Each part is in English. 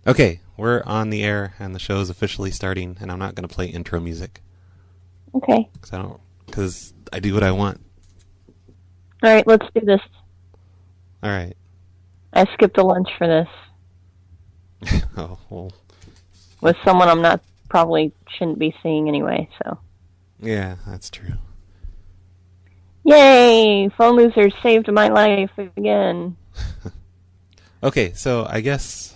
Okay, we're on the air and the show is officially starting, and I'm not going to play intro music Okay. because I do what I want. All right, let's do this. All right. I skipped a lunch for this Oh well. with someone I'm not probably shouldn't be seeing anyway. So, Yeah, that's true. yay! Phone losers saved my life again. Okay, so I guess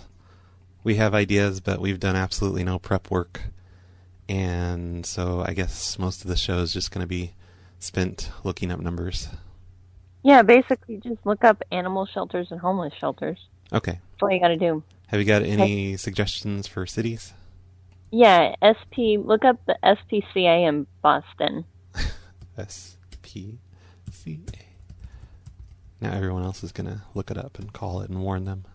we have ideas, but we've done absolutely no prep work, and so I guess most of the show is just going to be spent looking up numbers. Yeah, basically just look up animal shelters and homeless shelters. Okay. That's all you got to do. Have you got any suggestions for cities? Yeah, look up the SPCA in Boston. SPCA. Now everyone else is going to look it up and call it and warn them.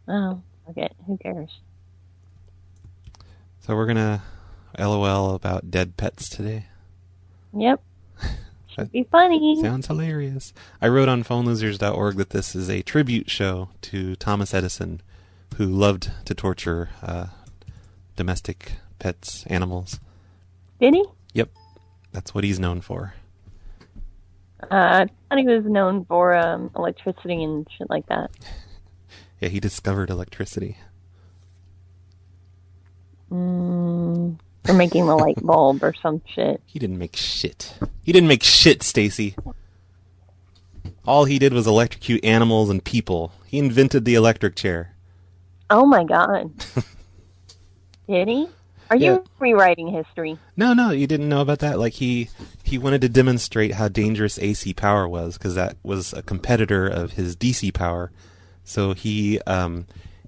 Oh, okay. Who cares? So we're going to LOL about dead pets today. Yep. Should be funny. Sounds hilarious. I wrote on phonelosers.org that this is a tribute show to Thomas Edison, who loved to torture domestic pets, animals. Did he? Yep. That's what he's known for. I thought he was known for electricity and shit like that. Yeah, he discovered electricity. For making the light bulb or some shit. He didn't make shit. He didn't make shit, Staci. All he did was electrocute animals and people. He invented the electric chair. Oh my god. Did he? Are you rewriting history? No, you didn't know about that? Like, he wanted to demonstrate how dangerous AC power was, because that was a competitor of his DC power. So he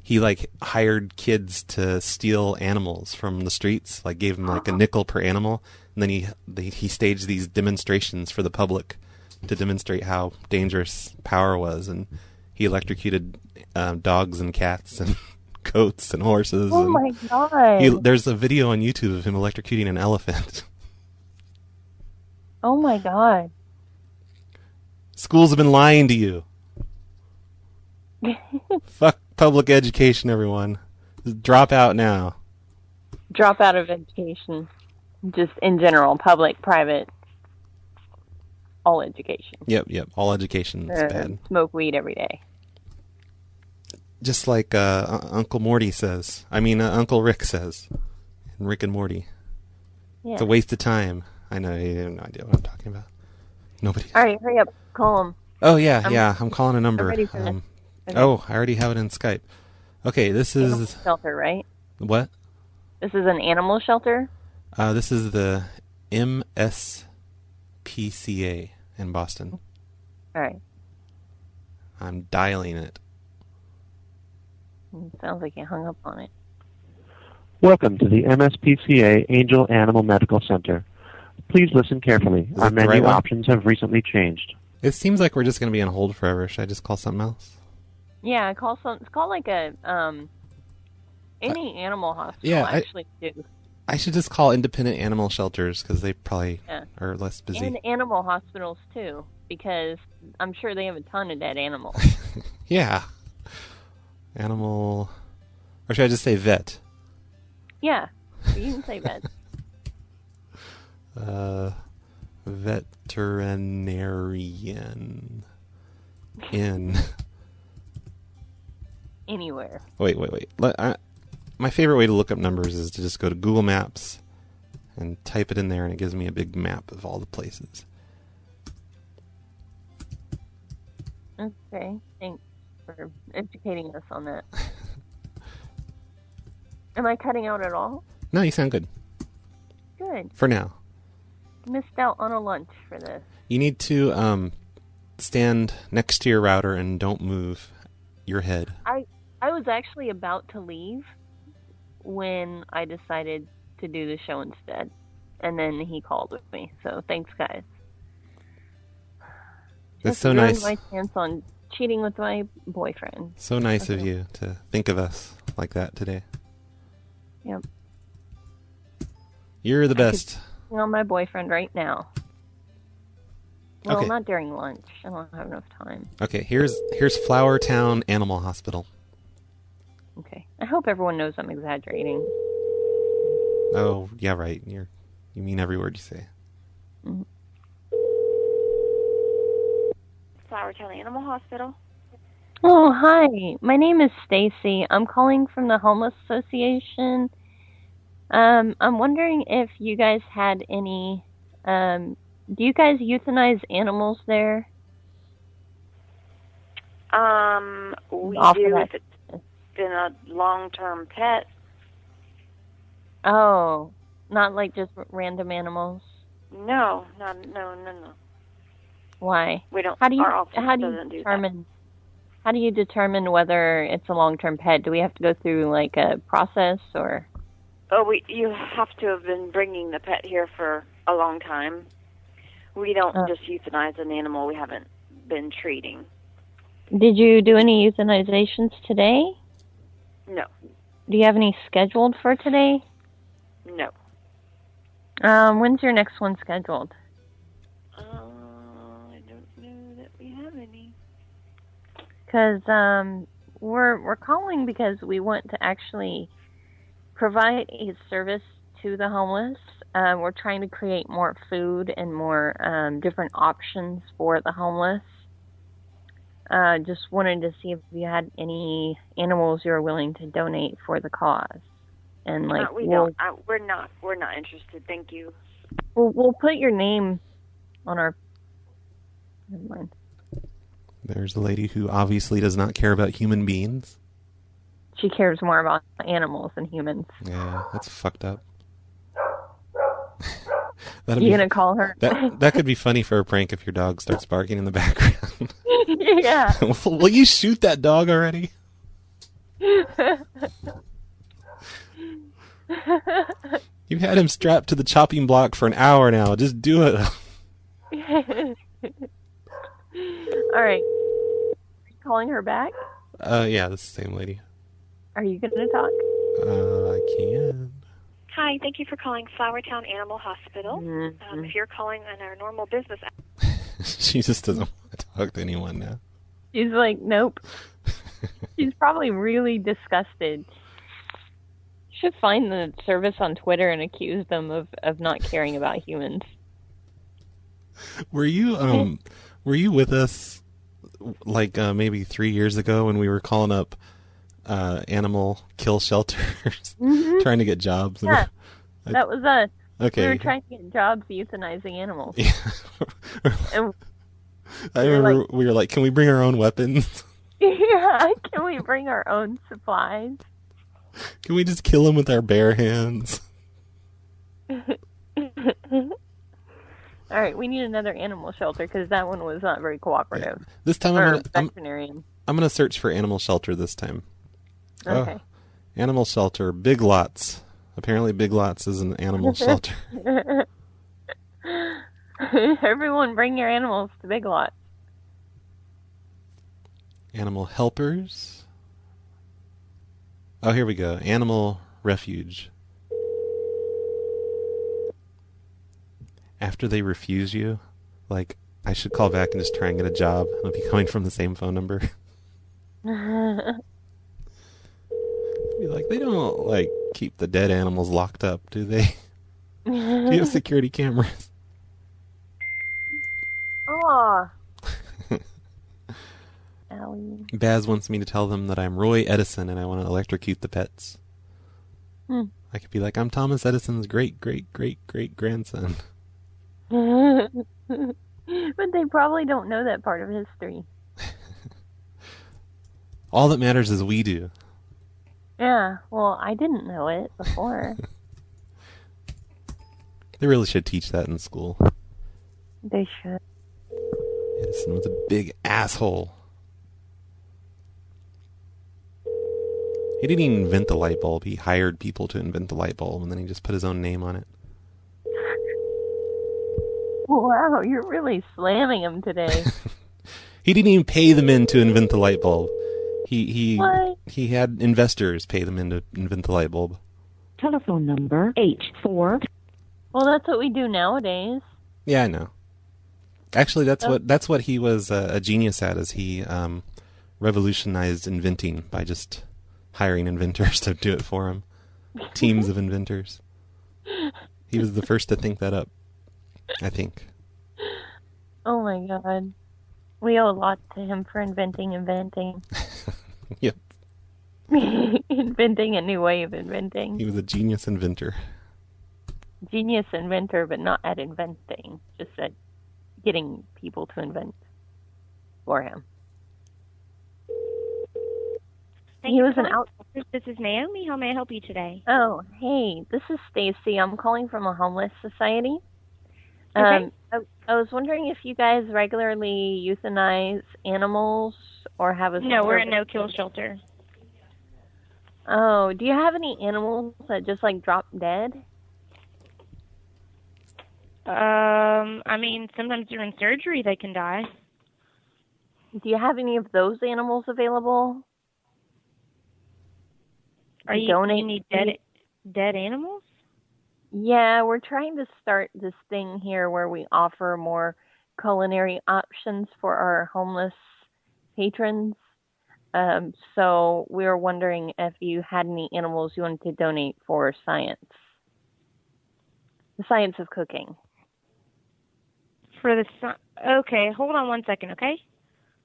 like hired kids to steal animals from the streets, like gave them like a nickel per animal, and then he staged these demonstrations for the public to demonstrate how dangerous power was, and he electrocuted dogs and cats and goats and horses. Oh my god. There's a video on YouTube of him electrocuting an elephant. Oh my god. Schools have been lying to you. Fuck public education, everyone. Just drop out now. Drop out of education. Just in general, public, private, all education. Yep. All education is bad. Smoke weed every day. Just like Uncle Morty says. Uncle Rick says. In Rick and Morty. Yeah. It's a waste of time. I know, you have no idea what I'm talking about. Nobody. All right, hurry up. Call him. Oh, yeah. I'm calling a number. I'm ready for this. Okay. Oh, I already have it in Skype. Okay, this is... Animal shelter, right? What? This is an animal shelter? This is the MSPCA in Boston. All right. I'm dialing it. Sounds like you hung up on it. Welcome to the MSPCA Angel Animal Medical Center. Please listen carefully. Our menu options have recently changed. It seems like we're just going to be on hold forever. Should I just call something else? Yeah, it's called like a any animal hospital. Yeah, actually do. I should just call independent animal shelters because they probably are less busy. And animal hospitals too, because I'm sure they have a ton of dead animals. Yeah. Animal, or should I just say vet? Yeah, you can say vet. Veterinarian. In. Anywhere. Wait. My favorite way to look up numbers is to just go to Google Maps and type it in there, and it gives me a big map of all the places. Okay, thanks for educating us on that. Am I cutting out at all? No, you sound good. Good. For now. Missed out on a lunch for this. You need to stand next to your router and don't move your head. I was actually about to leave when I decided to do the show instead. And then he called with me. So thanks, guys. It's so nice. My chance on cheating with my boyfriend. So nice of you to think of us like that today. Yep. You're the best. I'm on my boyfriend right now. Well, okay. Not during lunch. I don't have enough time. Okay, here's Flower Town Animal Hospital. Okay. I hope everyone knows I'm exaggerating. Oh, yeah, right. You mean every word you say. Mm-hmm. Flowertown Animal Hospital. Oh, hi. My name is Staci. I'm calling from the Homeless Association. I'm wondering if you guys had any. Do you guys euthanize animals there? We Offer do that. if it's been a long-term pet. Oh, not like just random animals. No. Why? We don't. How do you Our office doesn't do that. How do you determine whether it's a long-term pet? Do we have to go through like a process or? Oh, you have to have been bringing the pet here for a long time. We don't just euthanize an animal we haven't been treating. Did you do any euthanizations today? No. Do you have any scheduled for today? No. When's your next one scheduled? I don't know that we have any. Because we're calling because we want to actually provide a service to the homeless. We're trying to create more food and more different options for the homeless. Just wanted to see if you had any animals you were willing to donate for the cause. And like we don't. We're not interested. Thank you. We'll put your name on our. Never mind. There's a lady who obviously does not care about human beings. She cares more about animals than humans. Yeah, that's fucked up. You gonna call her? That could be funny for a prank if your dog starts barking in the background. Yeah. Will you shoot that dog already? You've had him strapped to the chopping block for an hour now. Just do it. All right. Are you calling her back? Yeah, this is the same lady. Are you going to talk? I can. Hi, thank you for calling Flowertown Animal Hospital. Mm-hmm. If you're calling on our normal business She just doesn't want to talk to anyone now. She's like, nope. She's probably really disgusted. Should find the service on Twitter and accuse them of not caring about humans. Were you with us like maybe 3 years ago when we were calling up animal kill shelters trying to get jobs? Yeah, that was us. Okay. We were trying to get jobs euthanizing animals. Yeah. And I remember we were like, can we bring our own weapons? Yeah, can we bring our own supplies? Can we just kill them with our bare hands? All right, we need another animal shelter because that one was not very cooperative. Yeah. This time I'm gonna search for animal shelter this time. Okay. Oh, animal shelter, Big Lots. Apparently Big Lots is an animal shelter. Everyone bring your animals to Big Lots. Animal helpers. Oh, here we go. Animal refuge. After they refuse you, like, I should call back and just try and get a job. It'll be coming from the same phone number. Be like, they don't, like, keep the dead animals locked up, do they? Do you have security cameras? Oh. Allie. Baz wants me to tell them that I'm Roy Edison and I want to electrocute the pets. I could be like, I'm Thomas Edison's great-great-great-great-grandson. But they probably don't know that part of history. All that matters is we do. Yeah, well, I didn't know it before. They really should teach that in school. They should. Edison was a big asshole. He didn't even invent the light bulb. He hired people to invent the light bulb, and then he just put his own name on it. Wow, you're really slamming him today. He didn't even pay the men to invent the light bulb. He had investors pay the men to invent the light bulb. Telephone number 84. Well, that's what we do nowadays. Yeah, I know. Actually, that's what he was a genius at. Is he revolutionized inventing by just hiring inventors to do it for him. Teams of inventors. He was the first to think that up, I think. Oh my God. We owe a lot to him for inventing. Yep. Inventing a new way of inventing. He was a genius inventor. Genius inventor, but not at inventing. Just at getting people to invent for him. Thank you was an out. This is Naomi. How may I help you today? Oh, hey, this is Staci. I'm calling from a homeless society. Okay. I was wondering if you guys regularly euthanize animals or have a... No, we're a no-kill shelter. Oh, do you have any animals that just, like, drop dead? I mean, sometimes during surgery they can die. Do you have any of those animals available? Are you need dead animals? Yeah, we're trying to start this thing here where we offer more culinary options for our homeless patrons. So we were wondering if you had any animals you wanted to donate for science. The science of cooking. Okay, hold on one second, okay?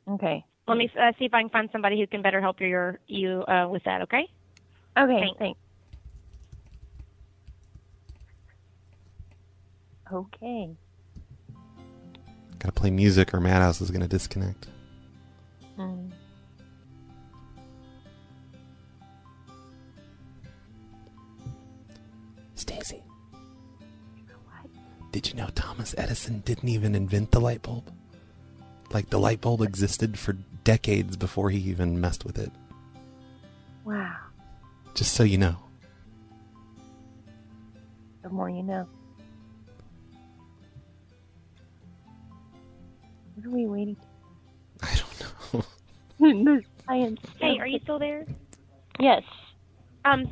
Okay. Let me see if I can find somebody who can better help you with that, okay? Okay, thanks. Okay. Gotta play music or Madhouse is gonna disconnect. Stacy. What? Did you know Thomas Edison didn't even invent the light bulb? Like, the light bulb existed for decades before he even messed with it. Wow. Just so you know. The more you know. What are we waiting for? I don't know. Science. Hey, are you still there? Yes.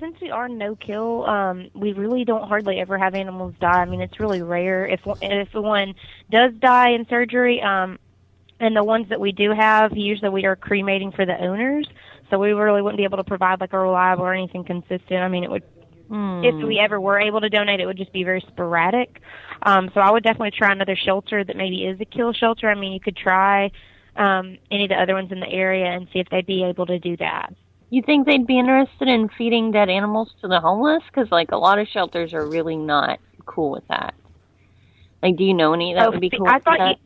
Since we are no-kill, we really don't hardly ever have animals die. I mean, it's really rare. If one does die in surgery, and the ones that we do have, usually we are cremating for the owners, so we really wouldn't be able to provide like a reliable or anything consistent. I mean, it would, if we ever were able to donate, it would just be very sporadic. So I would definitely try another shelter that maybe is a kill shelter. I mean, you could try any of the other ones in the area and see if they'd be able to do that. You think they'd be interested in feeding dead animals to the homeless? Because, like, a lot of shelters are really not cool with that. Like, do you know any that would be cool with that? I thought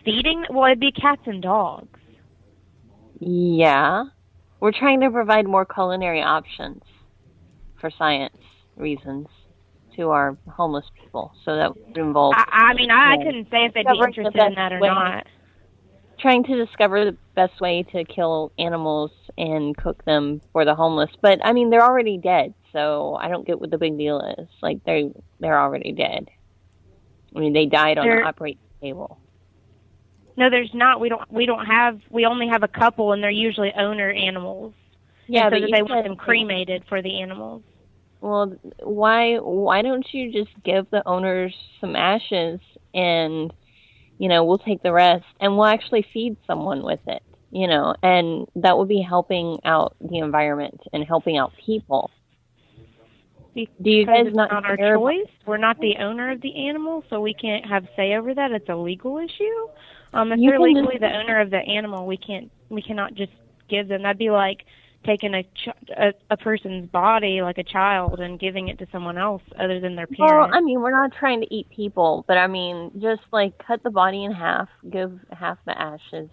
feeding? Well, it'd be cats and dogs. Yeah. We're trying to provide more culinary options for science reasons to our homeless people. So that would involve... I mean, I couldn't say if they'd be interested in that or not. Trying to discover the best way to kill animals and cook them for the homeless. But, I mean, they're already dead, so I don't get what the big deal is. Like, they're already dead. I mean, they died on the operating table. No, there's not. We only have a couple, and they're usually owner animals. Yeah, but they want them cremated for the animals. Well, why don't you just give the owners some ashes and, you know, we'll take the rest and we'll actually feed someone with it, you know, and that would be helping out the environment and helping out people. Do you guys not our choice? We're not the owner of the animal, so we can't have say over that. It's a legal issue. If they're legally the owner of the animal, we cannot just give them. That'd be like taking a person's body, like a child, and giving it to someone else other than their parent. Well, I mean, we're not trying to eat people, but I mean, just like cut the body in half, give half the ashes,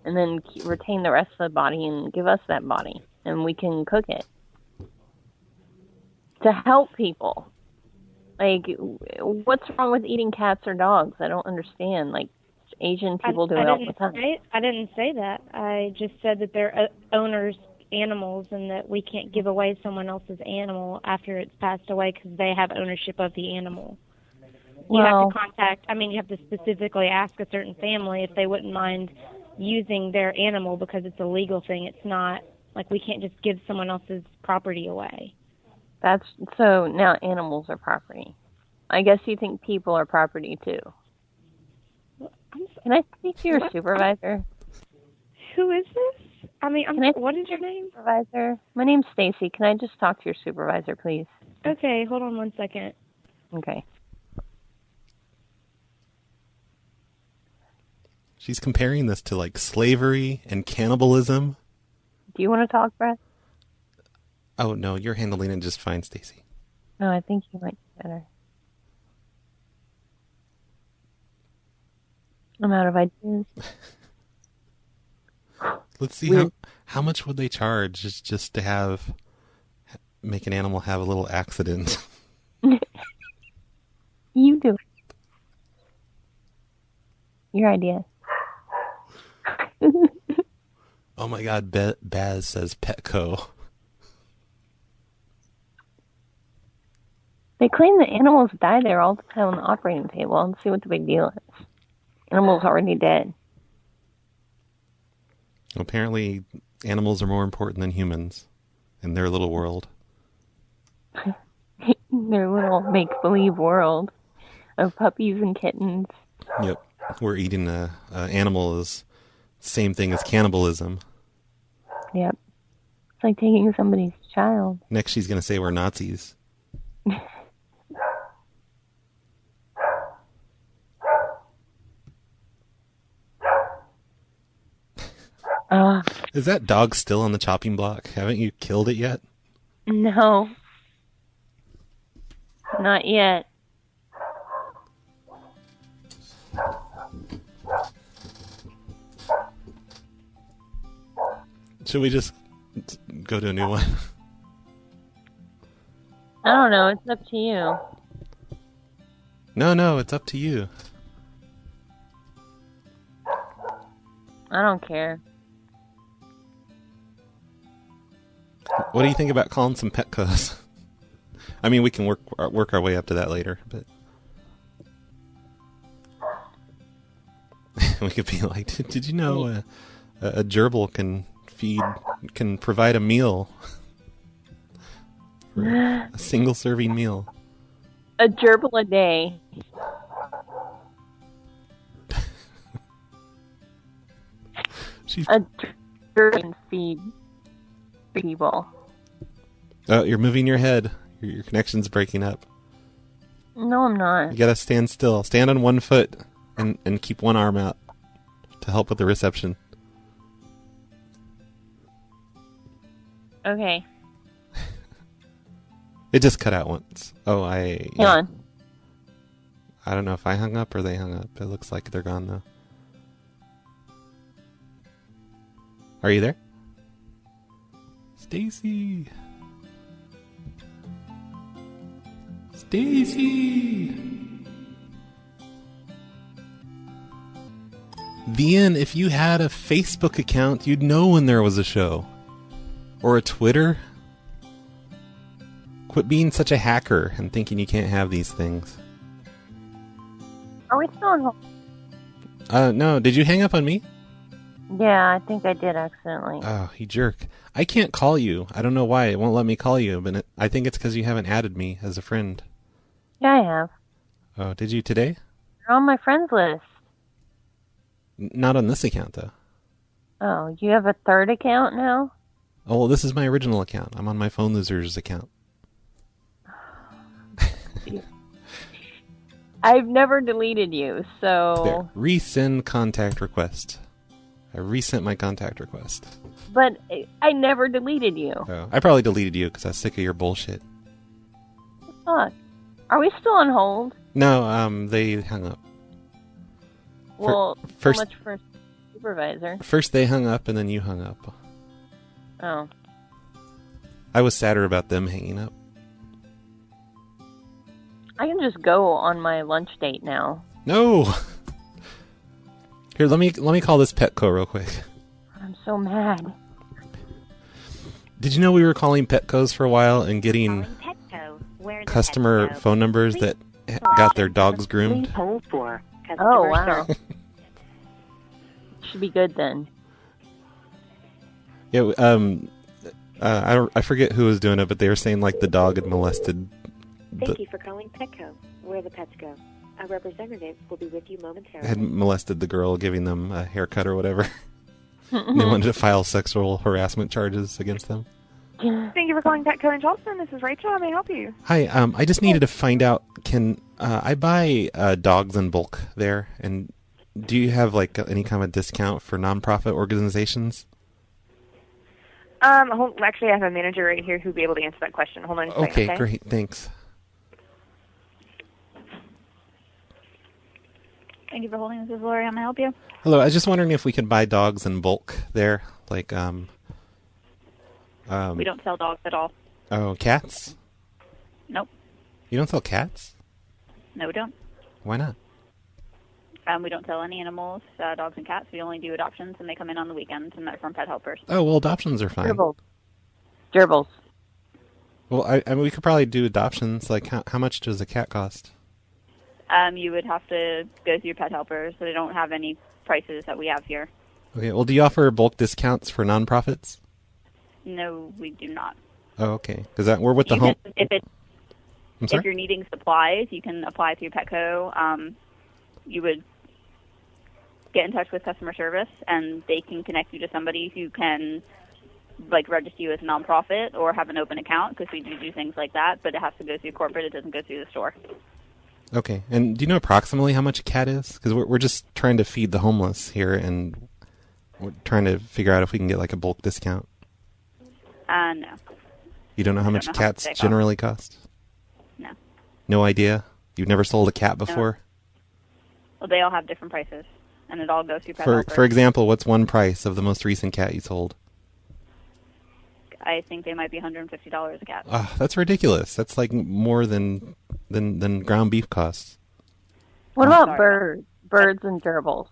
and then retain the rest of the body and give us that body, and we can cook it. To help people. Like, what's wrong with eating cats or dogs? I don't understand. Like, Asian people do it all the time. I didn't say that. I just said that they're owners' animals and that we can't give away someone else's animal after it's passed away because they have ownership of the animal. You have to specifically ask a certain family if they wouldn't mind using their animal because it's a legal thing. It's not, like, we can't just give someone else's property away. So now animals are property. I guess you think people are property too. Can I speak to your supervisor? Who is this? what is your name? Supervisor. My name's Staci. Can I just talk to your supervisor, please? Okay, hold on 1 second. Okay. She's comparing this to like slavery and cannibalism. Do you want to talk, Brett? Oh no, you're handling it just fine, Staci. No, I think you might be better. I'm out of ideas. Let's see how much would they charge just to make an animal have a little accident. You do it. Your idea. Oh my God, Baz says Petco. They claim that animals die there all the time on the operating table. Let's see what the big deal is. Animals already dead. Apparently, animals are more important than humans in their little world. Their little make-believe world of puppies and kittens. Yep. We're eating an animal is the same thing as cannibalism. Yep. It's like taking somebody's child. Next she's going to say we're Nazis. Is that dog still on the chopping block? Haven't you killed it yet? No. Not yet. Should we just go to a new one? I don't know. It's up to you. No, it's up to you. I don't care. What do you think about calling some Petcos? I mean, we can work our way up to that later, but we could be like, did you know a gerbil can provide a meal, for a single serving meal? A gerbil a day. A gerbil can feed people. Oh, you're moving your head. Your connection's breaking up. No, I'm not. You gotta stand still. Stand on one foot and keep one arm out to help with the reception. Okay. It just cut out once. Oh, Hang on. I don't know if I hung up or they hung up. It looks like they're gone though. Are you there? Staci! Staci! Vian, if you had a Facebook account, you'd know when there was a show. Or a Twitter. Quit being such a hacker and thinking you can't have these things. Are we still on hold? No. Did you hang up on me? Yeah, I think I did accidentally. Oh, you jerk. I can't call you. I don't know why. It won't let me call you, but I think it's because you haven't added me as a friend. Yeah, I have. Oh, did you today? You're on my friends list. Not on this account, though. Oh, you have a third account now? Oh, well, this is my original account. I'm on my Phone Losers account. I've never deleted you, so... There. Resend contact request. I resent my contact request. But I never deleted you. Oh, I probably deleted you because I was sick of your bullshit. Fuck. Are we still on hold? No, they hung up. Well, first, so much for supervisor. First they hung up and then you hung up. Oh. I was sadder about them hanging up. I can just go on my lunch date now. No! Here, let me call this Petco real quick. I'm so mad. Did you know we were calling Petcos for a while and getting customer phone numbers that got their dogs groomed? Oh, wow. Should be good then. Yeah, I forget who was doing it, but they were saying like the dog had molested. Thank you for calling Petco, where the pets go. A representative will be with you momentarily. Had molested the girl, giving them a haircut or whatever. And they wanted to file sexual harassment charges against them. Thank you for calling Petco in Charleston. This is Rachel. How may I help you? Hi, I just needed to find out, can I buy dogs in bulk there? And do you have like any kind of discount for nonprofit organizations? Actually, I have a manager right here who'll be able to answer that question. Hold on a second. Okay, great. Thanks. Thank you for holding. This is Lori. How may I help you? Hello, I was just wondering if we could buy dogs in bulk there, like we don't sell dogs at all. Oh, cats? Nope. You don't sell cats? No, we don't. Why not? We don't sell any animals, dogs and cats. We only do adoptions, and they come in on the weekends, and they're from pet helpers. Oh, well, adoptions are fine. Gerbils. Well, I mean, we could probably do adoptions. Like, how much does a cat cost? You would have to go through pet helpers, so they don't have any prices that we have here. Okay, well, do you offer bulk discounts for nonprofits? No, we do not. Oh, okay. Because we're with the home... If you're needing supplies, you can apply through Petco. You would get in touch with customer service, and they can connect you to somebody who can, like, register you as a nonprofit or have an open account, because we do things like that, but it has to go through corporate. It doesn't go through the store. Okay. And do you know approximately how much a cat is? Because we're just trying to feed the homeless here, and we're trying to figure out if we can get, like, a bulk discount. No. You don't know how much cats generally cost? No. No idea? You've never sold a cat before? No. Well, they all have different prices, and it all goes through pet helpers. For example, what's one price of the most recent cat you sold? I think they might be $150 a cat. That's ridiculous. That's like more than ground beef costs. What about birds? Birds and gerbils?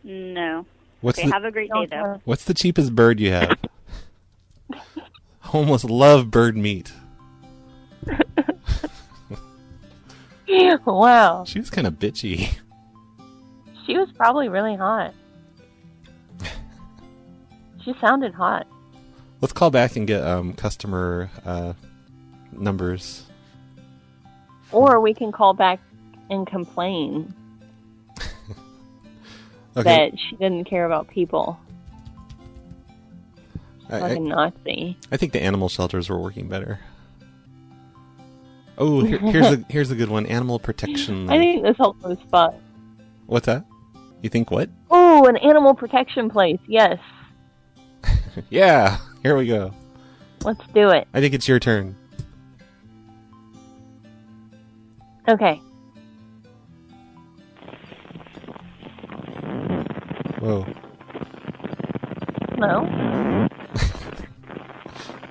No. Have a great day, though. What's the cheapest bird you have? Homeless love bird meat. Wow. She was kind of bitchy. She was probably really hot. She sounded hot. Let's call back and get customer numbers. Or we can call back and complain that she didn't care about people. Fucking Nazi. I think the animal shelters were working better. Oh, here's a good one. Animal protection. I think this whole new spot. What's that? You think what? Oh, an animal protection place. Yes. Yeah. Here we go. Let's do it. I think it's your turn. Okay. Whoa. Hello?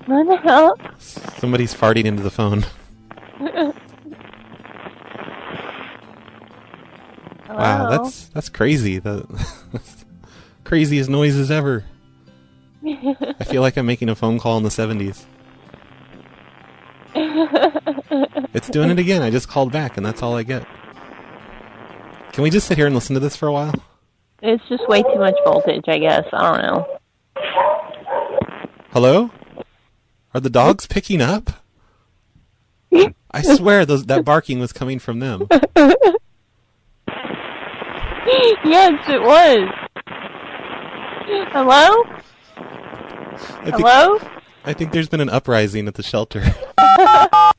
What the hell? Somebody's farting into the phone. Wow, that's crazy. The craziest noises ever. I feel like I'm making a phone call in the 70s. It's doing it again. I just called back, and that's all I get. Can we just sit here and listen to this for a while? It's just way too much voltage, I guess. I don't know. Hello? Are the dogs picking up? I swear that barking was coming from them. Yes, it was. Hello? Hello? I think there's been an uprising at the shelter. Oh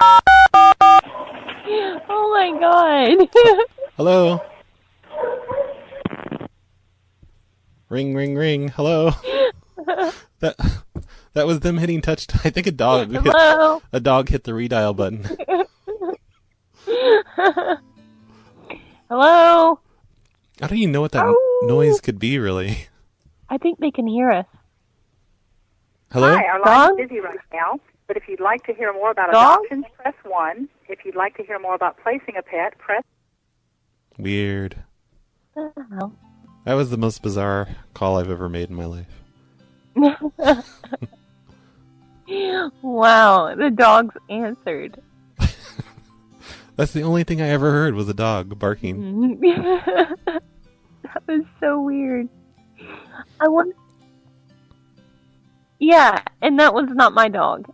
my god. Hello? Ring, ring, ring. Hello? That was them hitting touch. I think a dog hit the redial button. Hello? I don't even know what that noise could be, really. I think they can hear us. Hello? Hi, our line is busy right now, but if you'd like to hear more about adoptions, press 1. If you'd like to hear more about placing a pet, press... Weird. That was the most bizarre call I've ever made in my life. Wow, the dogs answered. That's the only thing I ever heard was a dog barking. That was so weird. Yeah, and that was not my dog.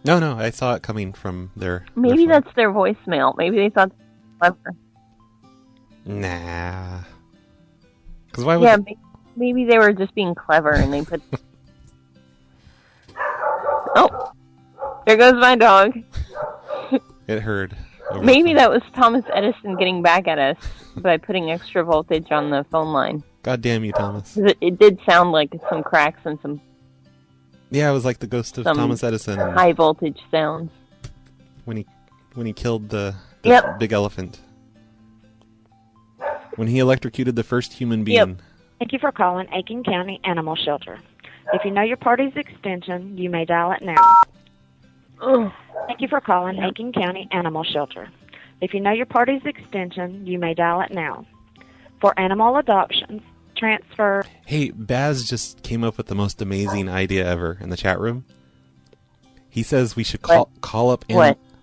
No, I saw it coming from their... Maybe that's their voicemail. Maybe they thought they were clever. Nah. Because why would Maybe they were just being clever and they put... Oh, there goes my dog. It heard. Maybe that was Thomas Edison getting back at us by putting extra voltage on the phone line. God damn you, Thomas. It did sound like some cracks and some... Yeah, it was like the ghost of Thomas Edison. High voltage sounds. When he killed the Yep. big elephant. When he electrocuted the first human being. Yep. Thank you for calling Aiken County Animal Shelter. If you know your party's extension, you may dial it now. Oh. Thank you for calling Aiken County Animal Shelter. If you know your party's extension, you may dial it now. For animal adoptions, transfer... Hey, Baz just came up with the most amazing idea ever in the chat room. He says we should call up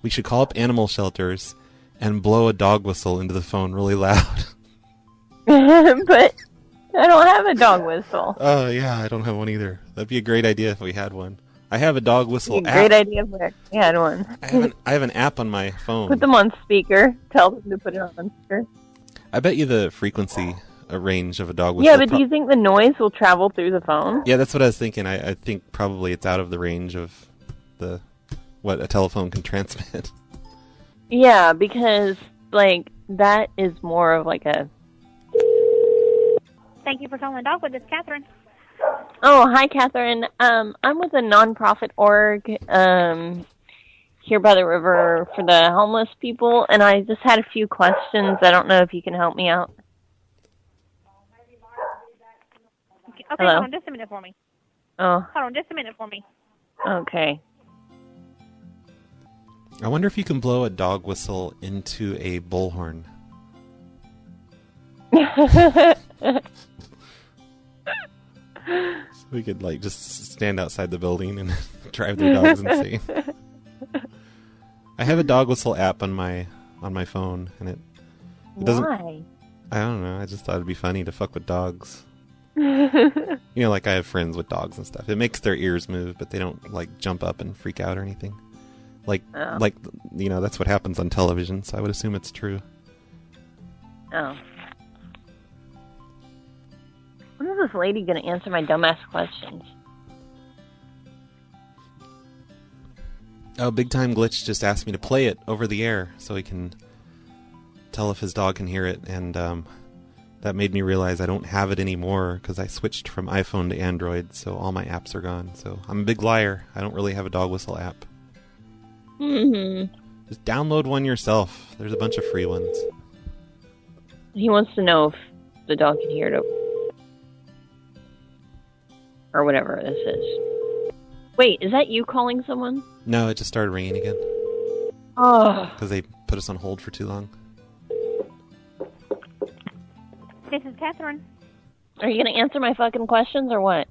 we should call up animal shelters and blow a dog whistle into the phone really loud. But I don't have a dog whistle. Oh, yeah, I don't have one either. That'd be a great idea if we had one. I have a dog whistle app. Great idea if we had one. I have an app on my phone. Put them on speaker. Tell them to put it on speaker. I bet you the frequency range of a dog whistle... Yeah, but do you think the noise will travel through the phone? Yeah, that's what I was thinking. I think probably it's out of the range of what a telephone can transmit. Yeah, because, like, that is more of like a... Thank you for calling Dogwood. This is Catherine. Oh, hi, Catherine. I'm with a nonprofit org here by the river for the homeless people, and I just had a few questions. I don't know if you can help me out. Okay, Hello? hold on just a minute for me. Oh, Hold on just a minute for me. okay. I wonder if you can blow a dog whistle into a bullhorn. So we could like just stand outside the building and drive their dogs insane. I have a dog whistle app on my phone, and it doesn't. Why? I don't know. I just thought it'd be funny to fuck with dogs. You know, like I have friends with dogs and stuff. It makes their ears move, but they don't like jump up and freak out or anything. Like you know, that's what happens on television. So I would assume it's true. Oh. When is this lady going to answer my dumbass questions? Oh, Big Time Glitch just asked me to play it over the air so he can tell if his dog can hear it, and that made me realize I don't have it anymore because I switched from iPhone to Android, so all my apps are gone. So I'm a big liar. I don't really have a dog whistle app. Mm-hmm. Just download one yourself. There's a bunch of free ones. He wants to know if the dog can hear it or whatever this is. Wait, is that you calling someone? No, it just started ringing again. Oh. Because they put us on hold for too long. This is Catherine. Are you going to answer my fucking questions or what?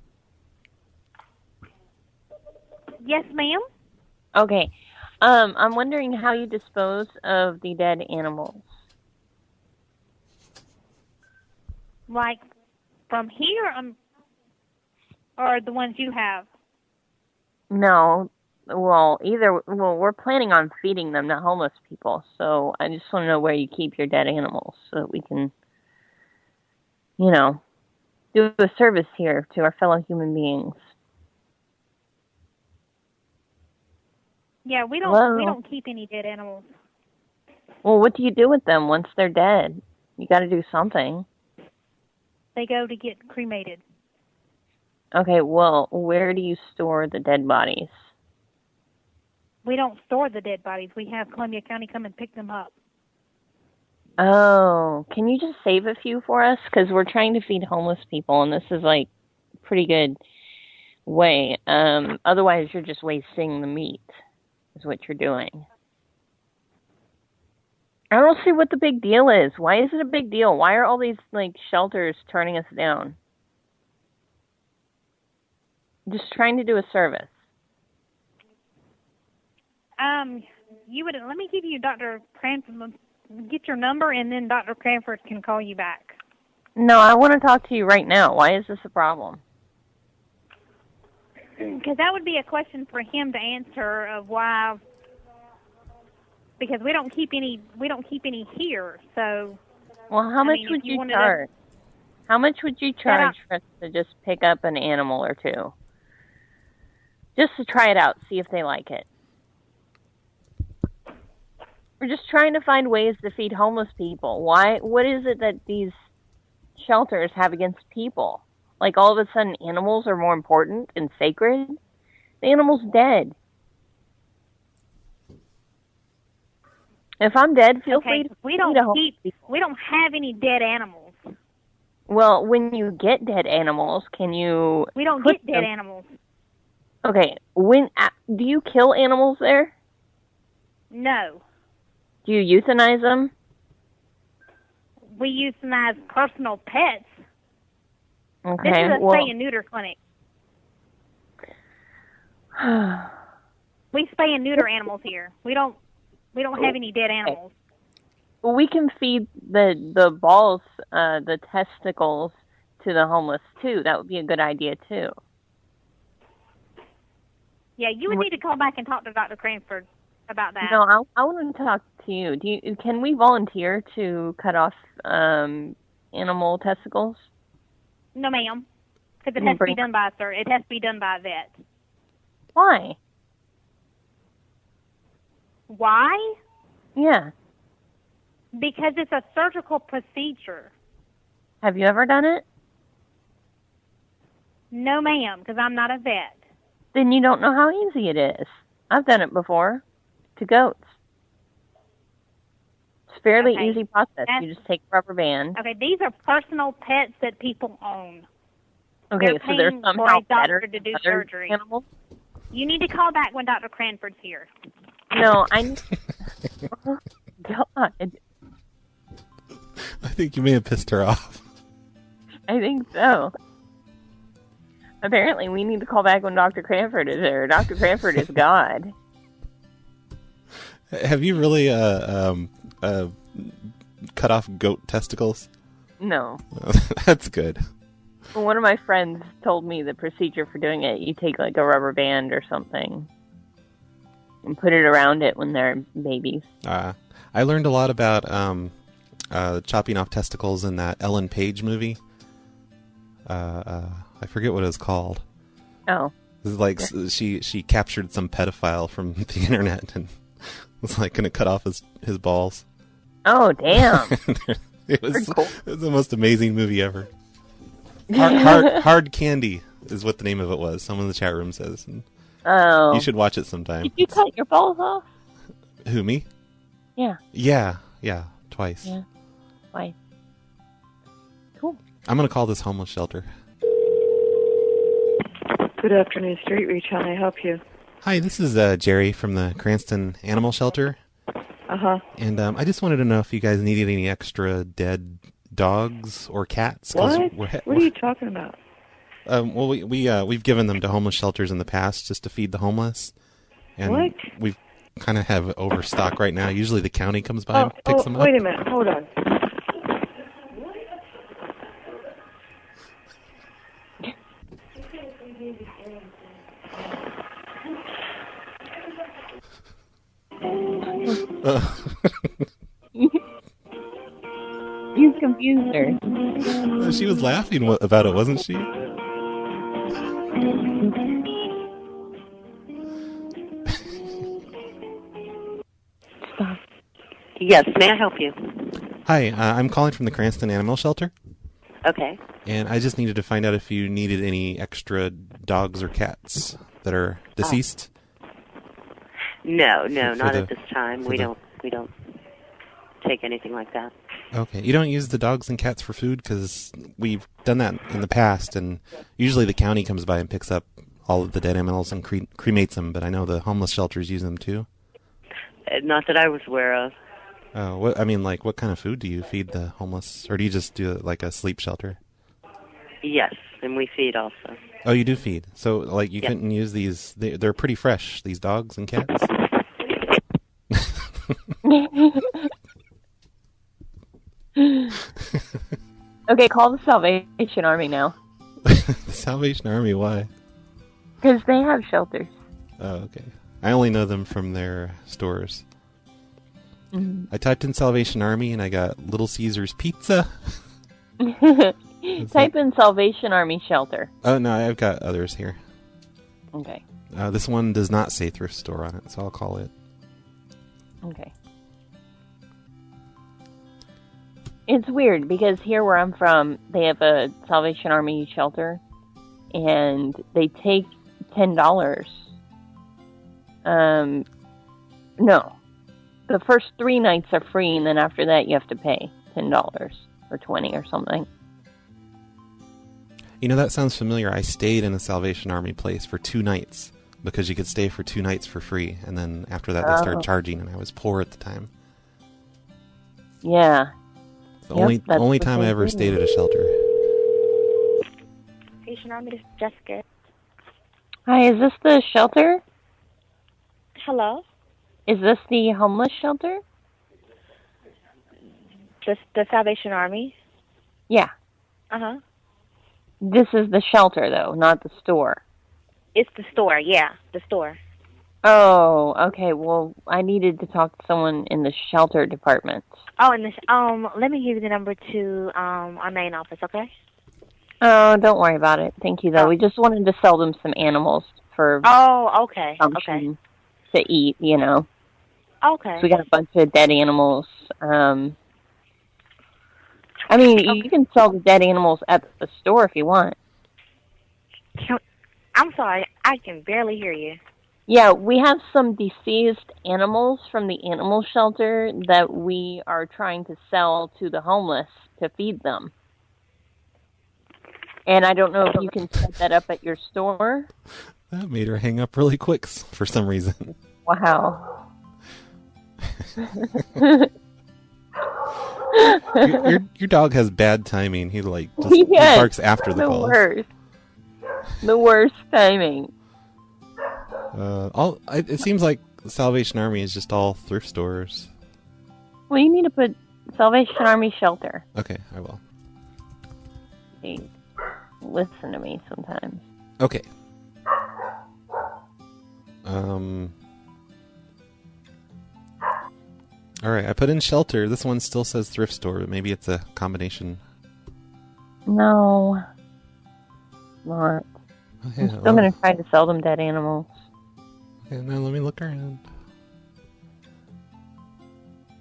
Yes, ma'am. Okay. I'm wondering how you dispose of the dead animals. Like from here, or the ones you have? No. Well, we're planning on feeding them to homeless people, so I just want to know where you keep your dead animals so that we can, you know, do a service here to our fellow human beings. Yeah, we don't keep any dead animals. Well, what do you do with them once they're dead? You got to do something. They go to get cremated. Okay, well, where do you store the dead bodies? We don't store the dead bodies. We have Columbia County come and pick them up. Oh, can you just save a few for us? Because we're trying to feed homeless people, and this is like a pretty good way. Otherwise, you're just wasting the meat, is what you're doing. I don't see what the big deal is. Why is it a big deal? Why are all these like shelters turning us down? Just trying to do a service. Let me give you Dr. Cranford, get your number, and then Dr. Cranford can call you back. No, I want to talk to you right now. Why is this a problem? Because that would be a question for him to answer of why. Because we don't keep any here, so. Well, how much would you charge? How much would you charge for us to just pick up an animal or two? Just to try it out, see if they like it. We're just trying to find ways to feed homeless people. Why? What is it that these shelters have against people? Like all of a sudden animals are more important and sacred? The animal's dead. If I'm dead, feel free to we don't have any dead animals. Well, when you get dead animals, can you... We don't get dead animals. Okay, do you kill animals there? No. Do you euthanize them? We euthanize personal pets. Okay, this is a spay and neuter clinic. We spay and neuter animals here. We don't have any dead animals. Well, we can feed the balls, the testicles to the homeless too. That would be a good idea too. Yeah, you would need to call back and talk to Dr. Cranford about that. No, I want to talk to you. Can we volunteer to cut off animal testicles? No, ma'am. Because it has to be done by it has to be done by a vet. Why? Why? Yeah. Because it's a surgical procedure. Have you ever done it? No, ma'am, because I'm not a vet. Then you don't know how easy it is. I've done it before to goats. It's a fairly easy process. You just take a rubber band. Okay, these are personal pets that people own. Okay, so they're somehow better to do than surgery. Animals? You need to call back when Dr. Cranford's here. No, oh, God. I think you may have pissed her off. I think so. Apparently, we need to call back when Dr. Cranford is there. Dr. Cranford is God. Have you really cut off goat testicles? No. That's good. One of my friends told me the procedure for doing it, you take like a rubber band or something and put it around it when they're babies. I learned a lot about chopping off testicles in that Ellen Page movie. I forget what it was called. Oh. It was like she captured some pedophile from the internet and was like going to cut off his balls. Oh, damn. It was the most amazing movie ever. Hard Candy is what the name of it was. Someone in the chat room says. Oh. You should watch it sometime. Did you cut your balls off? Who, me? Yeah. Yeah, twice. Yeah, twice. Cool. I'm going to call this homeless shelter. Good afternoon, Street Reach. How may I help you? Hi, this is Jerry from the Cranston Animal Shelter. Uh-huh. And I just wanted to know if you guys needed any extra dead dogs or cats. What? What are you talking about? Well, we've given them to homeless shelters in the past just to feed the homeless. And what? We kind of have overstock right now. Usually the county comes by and picks them up. Wait a minute. Hold on. You confused her. She was laughing about it, wasn't she? Stop. Yes, may I help you? Hi, I'm calling from the Cranston Animal Shelter. Okay. And I just needed to find out if you needed any extra dogs or cats that are deceased. No, not at this time. We don't take anything like that. Okay. You don't use the dogs and cats for food? Because we've done that in the past, and usually the county comes by and picks up all of the dead animals and cremates them, but I know the homeless shelters use them too. Not that I was aware of. What kind of food do you feed the homeless? Or do you just do it like a sleep shelter? Yes, and we feed also. Oh, you do feed. So, you couldn't use these... They're pretty fresh, these dogs and cats? Okay, call the Salvation Army now. The Salvation Army, why? Because they have shelters. Oh, okay. I only know them from their stores. Mm-hmm. I typed in Salvation Army and I got Little Caesars Pizza. Type in Salvation Army shelter. Oh, no, I've got others here. Okay. This one does not say thrift store on it, so I'll call it. Okay. It's weird because here where I'm from, they have a Salvation Army shelter, and they take $10. No. The first 3 nights are free, and then after that you have to pay $10 or $20 or something. You know, that sounds familiar. I stayed in a Salvation Army place for 2 nights because you could stay for 2 nights for free, and then after that they started charging, and I was poor at the time. Yeah. The only time I ever stayed at a shelter. Salvation Army, this is Jessica. Hi, is this the shelter? Hello? Is this the homeless shelter? Just the Salvation Army? Yeah. Uh-huh. This is the shelter, though, not the store. It's the store, yeah, the store. Oh, okay. Well, I needed to talk to someone in the shelter department. Oh, and this, let me give you the number to our main office, okay? Oh, don't worry about it. Thank you, though. Oh. We just wanted to sell them some animals for okay. consumption to eat, you know. Okay. So we got a bunch of dead animals. I mean, you can sell the dead animals at the store if you want. I'm sorry, I can barely hear you. Yeah, we have some deceased animals from the animal shelter that we are trying to sell to the homeless to feed them. And I don't know if you can set that up at your store. That made her hang up really quick for some reason. Wow. your dog has bad timing. He he barks after the call. The worst timing. It seems like the Salvation Army is just all thrift stores. Well, you need to put Salvation Army shelter. Okay, I will. Hey, listen to me sometimes. Okay. Alright, I put in shelter. This one still says thrift store, but maybe it's a combination. No. Not. Okay, I'm still going to try to sell them dead animals. Okay, now let me look around.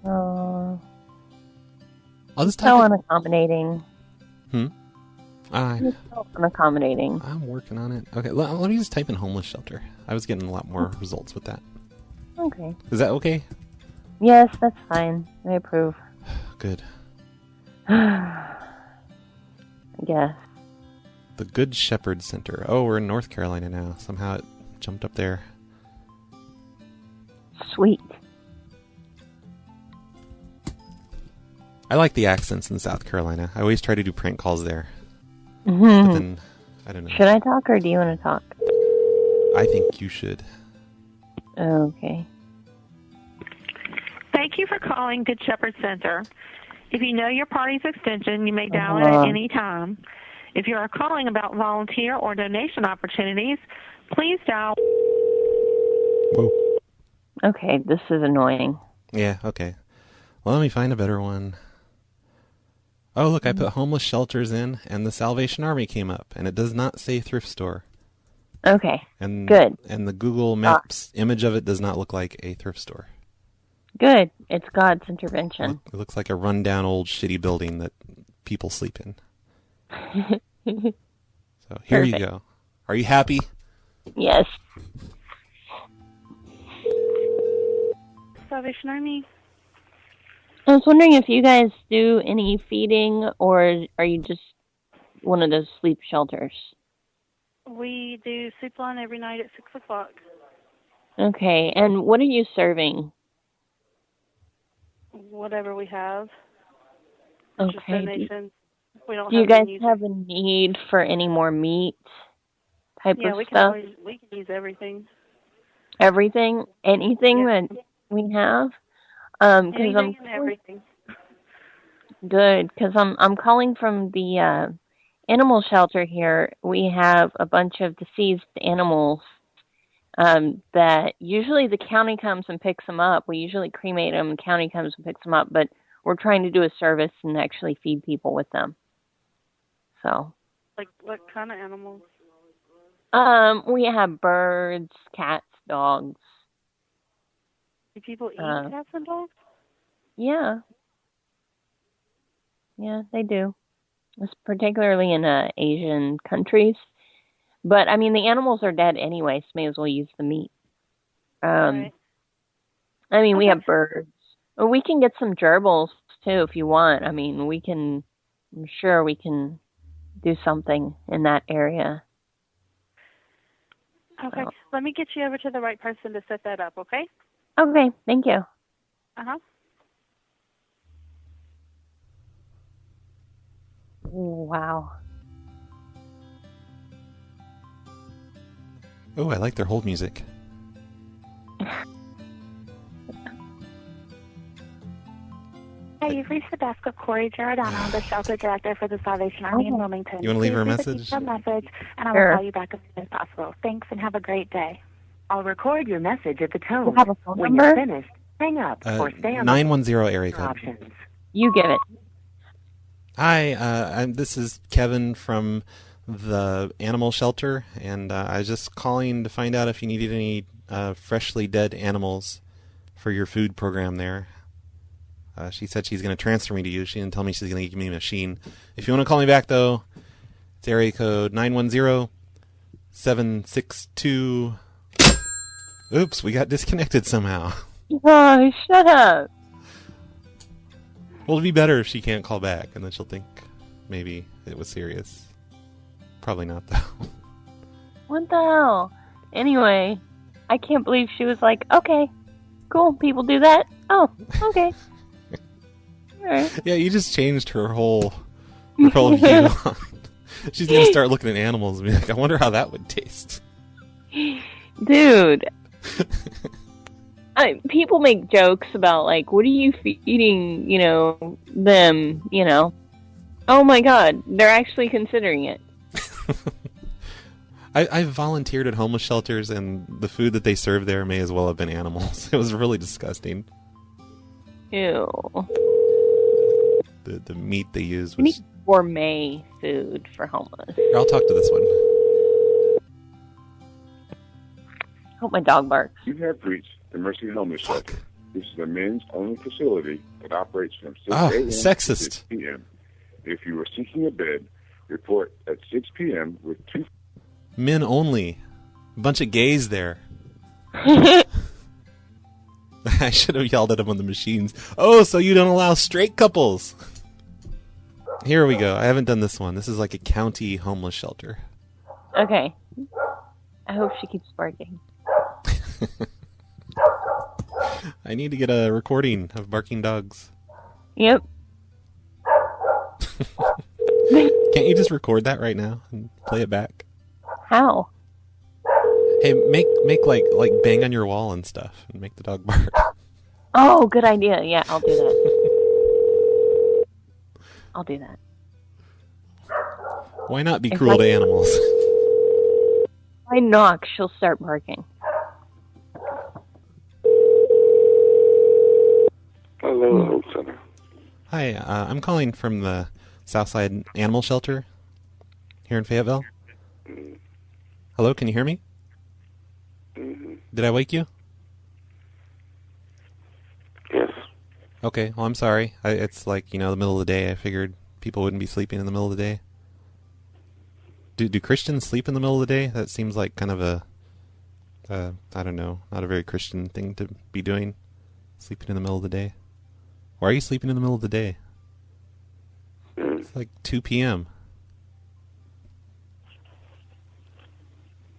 Oh. I'll just so unaccommodating. So unaccommodating. I'm working on it. Okay, let me just type in homeless shelter. I was getting a lot more results with that. Okay. Is that okay? Yes, that's fine. I approve. Good. I guess. The Good Shepherd Center. Oh, we're in North Carolina now. Somehow it jumped up there. Sweet. I like the accents in South Carolina. I always try to do prank calls there. Mm-hmm. But then, I don't know. Should I talk or do you want to talk? I think you should. Okay. Thank you for calling Good Shepherd Center. If you know your party's extension, you may dial it at any time. If you are calling about volunteer or donation opportunities, please dial... Whoa. Okay, this is annoying. Yeah, okay. Well, let me find a better one. Oh, look, I put homeless shelters in, and the Salvation Army came up, and it does not say thrift store. Okay, and good. And the Google Maps image of it does not look like a thrift store. Good. It's God's intervention. It looks like a rundown old shitty building that people sleep in. So here you go. Are you happy? Yes. Salvation Army. I was wondering if you guys do any feeding, or are you just one of those sleep shelters? We do soup line every night at 6 o'clock. Okay, and what are you serving? Whatever we have. Okay. Just donations. We don't do you have guys any have a need for any more meat type of stuff? We can use everything. Everything? Anything that we have? Anything and everything. Good, because I'm calling from the animal shelter here. We have a bunch of deceased animals that usually the county comes and picks them up. We usually cremate them, and the county comes and picks them up, but we're trying to do a service and actually feed people with them. So. Like what kind of animals? We have birds, cats, dogs. Do people eat cats and dogs? Yeah. Yeah, they do. It's particularly in Asian countries. But, I mean, the animals are dead anyway, so may as well use the meat. Right. I mean, we have birds. We can get some gerbils, too, if you want. I mean, I'm sure we can do something in that area. Okay. So. Let me get you over to the right person to set that up, okay? Okay, thank you. Uh-huh. Wow. Oh, I like their hold music. Hi, you've reached the desk of Corey Giordano, the shelter director for the Salvation Army in Wilmington. You want to leave her a message? A message, and I will call you back as soon as possible. Thanks, and have a great day. I'll record your message at the tone. You have a phone when number? you're finished, hang up or stay on 910 area code. Options. You give it. Hi, this is Kevin from the animal shelter, and I was just calling to find out if you needed any freshly dead animals for your food program there. She said she's going to transfer me to you. She didn't tell me she's going to give me a machine. If you want to call me back, though, it's area code 910-762... Oops, we got disconnected somehow. Oh, shut up. Well, it'd be better if she can't call back, and then she'll think maybe it was serious. Probably not, though. What the hell? Anyway, I can't believe she was like, okay, cool, people do that? Oh, okay. All right. Yeah, you just changed her whole view on. She's going to start looking at animals and be like, I wonder how that would taste. Dude. People make jokes about, like, what are you feeding, them, Oh my god, they're actually considering it. I've volunteered at homeless shelters, and the food that they served there may as well have been animals. It was really disgusting. Ew. The meat they used We was... need gourmet food for homeless. Here, I'll talk to this one. Hope my dog barks. You have reached the Mercy Homeless Shelter. This is a men's-only facility that operates from 6 a.m. sexist. to 6 p.m. If you are seeking a bed, report at 6 p.m. with 2... Men only. A bunch of gays there. I should have yelled at them on the machines. Oh, so you don't allow straight couples. Here we go. I haven't done this one. This is like a county homeless shelter. Okay. I hope she keeps barking. I need to get a recording of barking dogs. Yep. Can't you just record that right now and play it back? How? Hey, make like bang on your wall and stuff and make the dog bark. Oh, good idea. Yeah, I'll do that. Why not be cruel to animals? If I knock, she'll start barking. Hello, Hope Center. Hi, I'm calling from the Southside Animal Shelter here in Fayetteville. Hello, can you hear me? Did I wake you? Yes. Okay, well, I'm sorry. It's like, the middle of the day. I figured people wouldn't be sleeping in the middle of the day. Do Christians sleep in the middle of the day? That seems like kind of a, I don't know, not a very Christian thing to be doing. Sleeping in the middle of the day. Why are you sleeping in the middle of the day? It's like 2 p.m.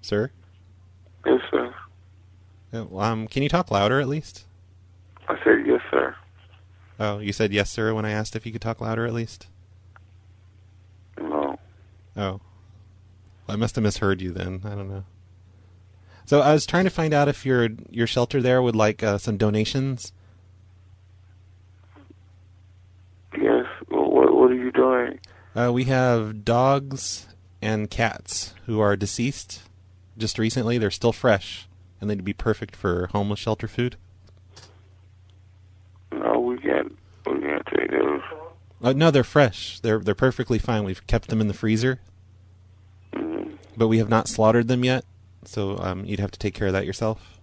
Sir? Yes, sir. Can you talk louder at least? I said yes, sir. Oh, you said yes, sir, when I asked if you could talk louder at least? No. Oh. Well, I must have misheard you then. I don't know. So I was trying to find out if your shelter there would like some donations. Yes. Well, what are you doing? We have dogs and cats who are deceased just recently. They're still fresh, and they'd be perfect for homeless shelter food. No, we can't take those. No, they're fresh. They're perfectly fine. We've kept them in the freezer, but we have not slaughtered them yet. So you'd have to take care of that yourself.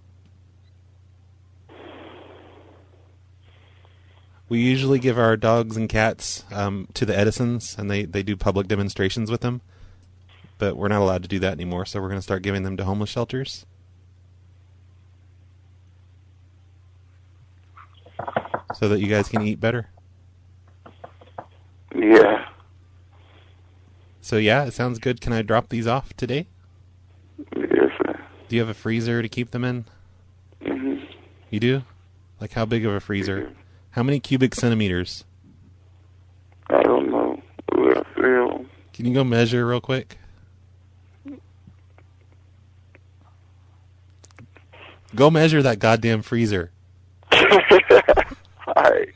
We usually give our dogs and cats to the Edisons, and they do public demonstrations with them. But we're not allowed to do that anymore, so we're going to start giving them to homeless shelters. So that you guys can eat better. Yeah. So yeah, it sounds good. Can I drop these off today? Yes, sir. Do you have a freezer to keep them in? Mm-hmm. You do? Like how big of a freezer? How many cubic centimeters? I don't know. We'll feel. Can you go measure real quick? Go measure that goddamn freezer. Alright.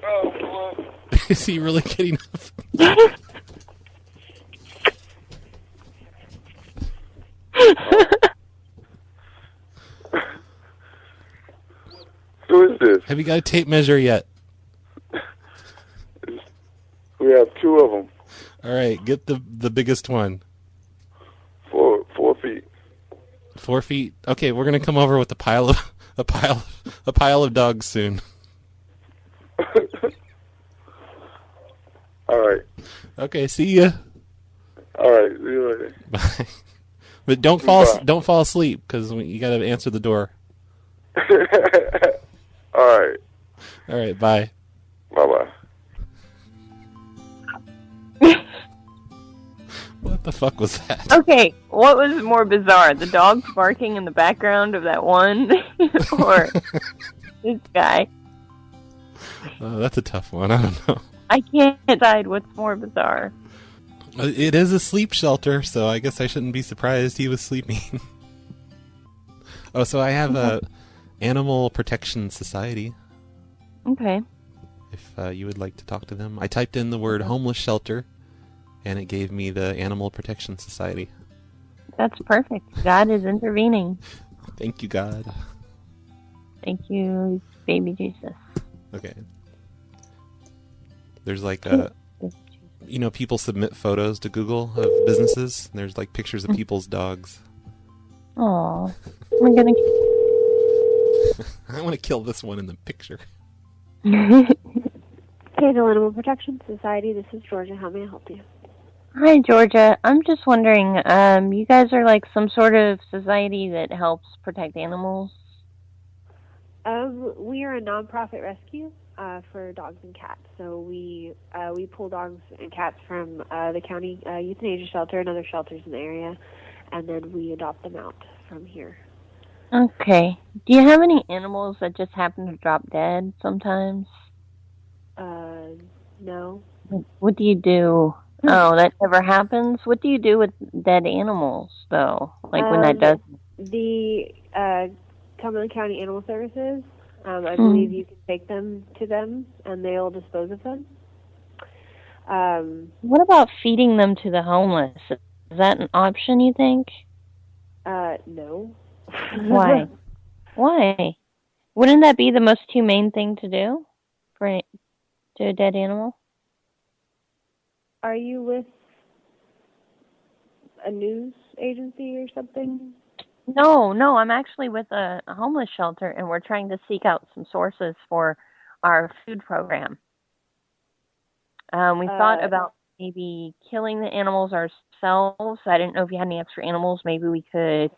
Oh, boy. Is he really getting up? Who is this? Have you got a tape measure yet? We have two of them. All right, get the biggest one. 4 feet. 4 feet. Okay, we're gonna come over with a pile of dogs soon. All right. Okay, see ya. All right, see you later. Bye. But don't fall asleep because you got to answer the door. All right. All right. Bye. Bye. What the fuck was that? Okay, what was more bizarre, the dog barking in the background of that one, or this guy? That's a tough one. I don't know. I can't decide what's more bizarre. It is a sleep shelter, so I guess I shouldn't be surprised he was sleeping. Oh, so I have a Animal Protection Society. Okay. If you would like to talk to them. I typed in the word homeless shelter, and it gave me the Animal Protection Society. That's perfect. God is intervening. Thank you, God. Thank you, baby Jesus. Okay. There's like people submit photos to Google of businesses. And there's like pictures of people's dogs. Aw. We're gonna... I want to kill this one in the picture. Hazel Animal Protection Society, this is Georgia. How may I help you? Hi, Georgia. I'm just wondering, you guys are like some sort of society that helps protect animals? We are a nonprofit rescue for dogs and cats. So we pull dogs and cats from the county euthanasia shelter and other shelters in the area, and then we adopt them out from here. Okay. Do you have any animals that just happen to drop dead sometimes? No. What do you do? Oh, that never happens? What do you do with dead animals, though? Like when that does... The Cumberland County Animal Services, I believe you can take them to them, and they'll dispose of them. What about feeding them to the homeless? Is that an option, you think? No. Why? Why? Wouldn't that be the most humane thing to do to a dead animal? Are you with a news agency or something? No, I'm actually with a homeless shelter, and we're trying to seek out some sources for our food program. We thought about maybe killing the animals ourselves. I didn't know if you had any extra animals. Maybe we could,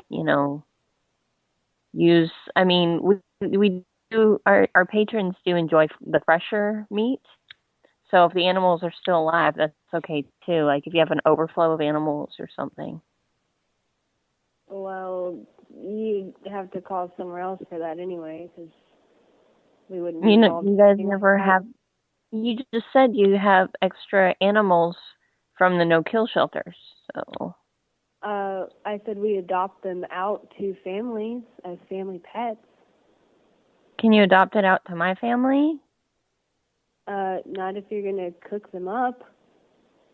use... I mean, we do... Our patrons do enjoy the fresher meat. So if the animals are still alive, that's okay, too. Like if you have an overflow of animals or something. Well, you'd have to call somewhere else for that anyway, because we wouldn't... You guys never have... You just said you have extra animals from the no-kill shelters, so... I said we adopt them out to families as family pets. Can you adopt it out to my family? Not if you're going to cook them up.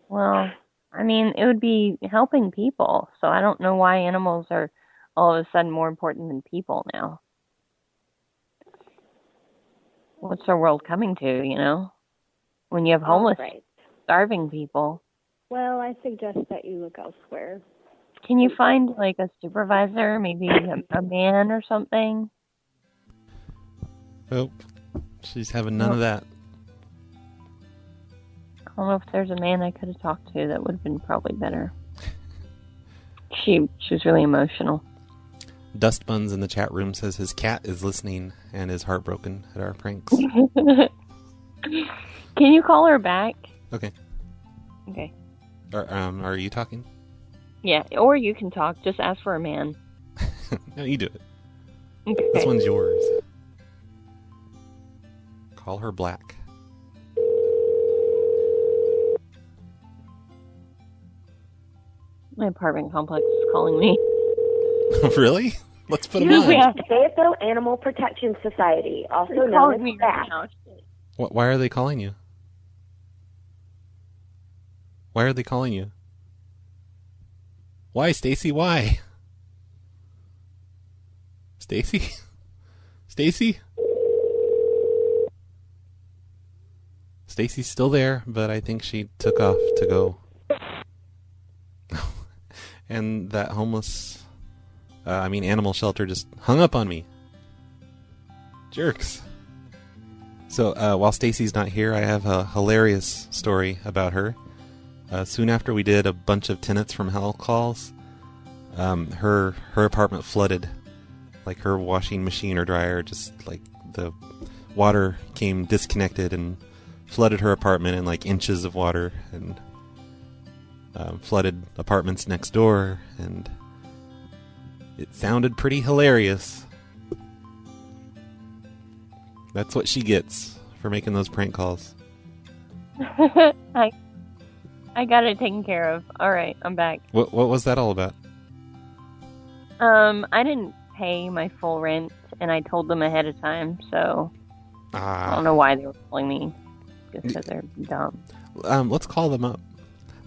Well, I mean, it would be helping people, so I don't know why animals are all of a sudden more important than people now. what's our world coming to, when you have homeless, starving people. Well, I suggest that you look elsewhere. Can you find, like, a supervisor, maybe a man or something? Oh, she's having none of that. I don't know if there's a man I could have talked to that would have been probably better. She was really emotional. Dust Buns in the chat room says his cat is listening and is heartbroken at our pranks. Can you call her back? Okay. Okay. Are you talking? Yeah, or you can talk. Just ask for a man. No, you do it. Okay. This one's yours. Call her Black. My apartment complex is calling me. Really? Let's put them on. Fayetteville Animal Protection Society, also known as STAC. Why are they calling you? Why are they calling you? Why, Stacy? Why? Stacy? Stacy? Stacy's still there, but I think she took off to go. And that animal shelter just hung up on me. Jerks. So while Stacy's not here, I have a hilarious story about her. Soon after we did a bunch of Tenants from Hell calls, her apartment flooded. Like her washing machine or dryer, just like the water came disconnected and flooded her apartment in like inches of water, and flooded apartments next door, and it sounded pretty hilarious. That's what she gets for making those prank calls. I got it taken care of. All right, I'm back. What was that all about? I didn't pay my full rent, and I told them ahead of time, so I don't know why they were calling me. Just because they're dumb. Let's call them up.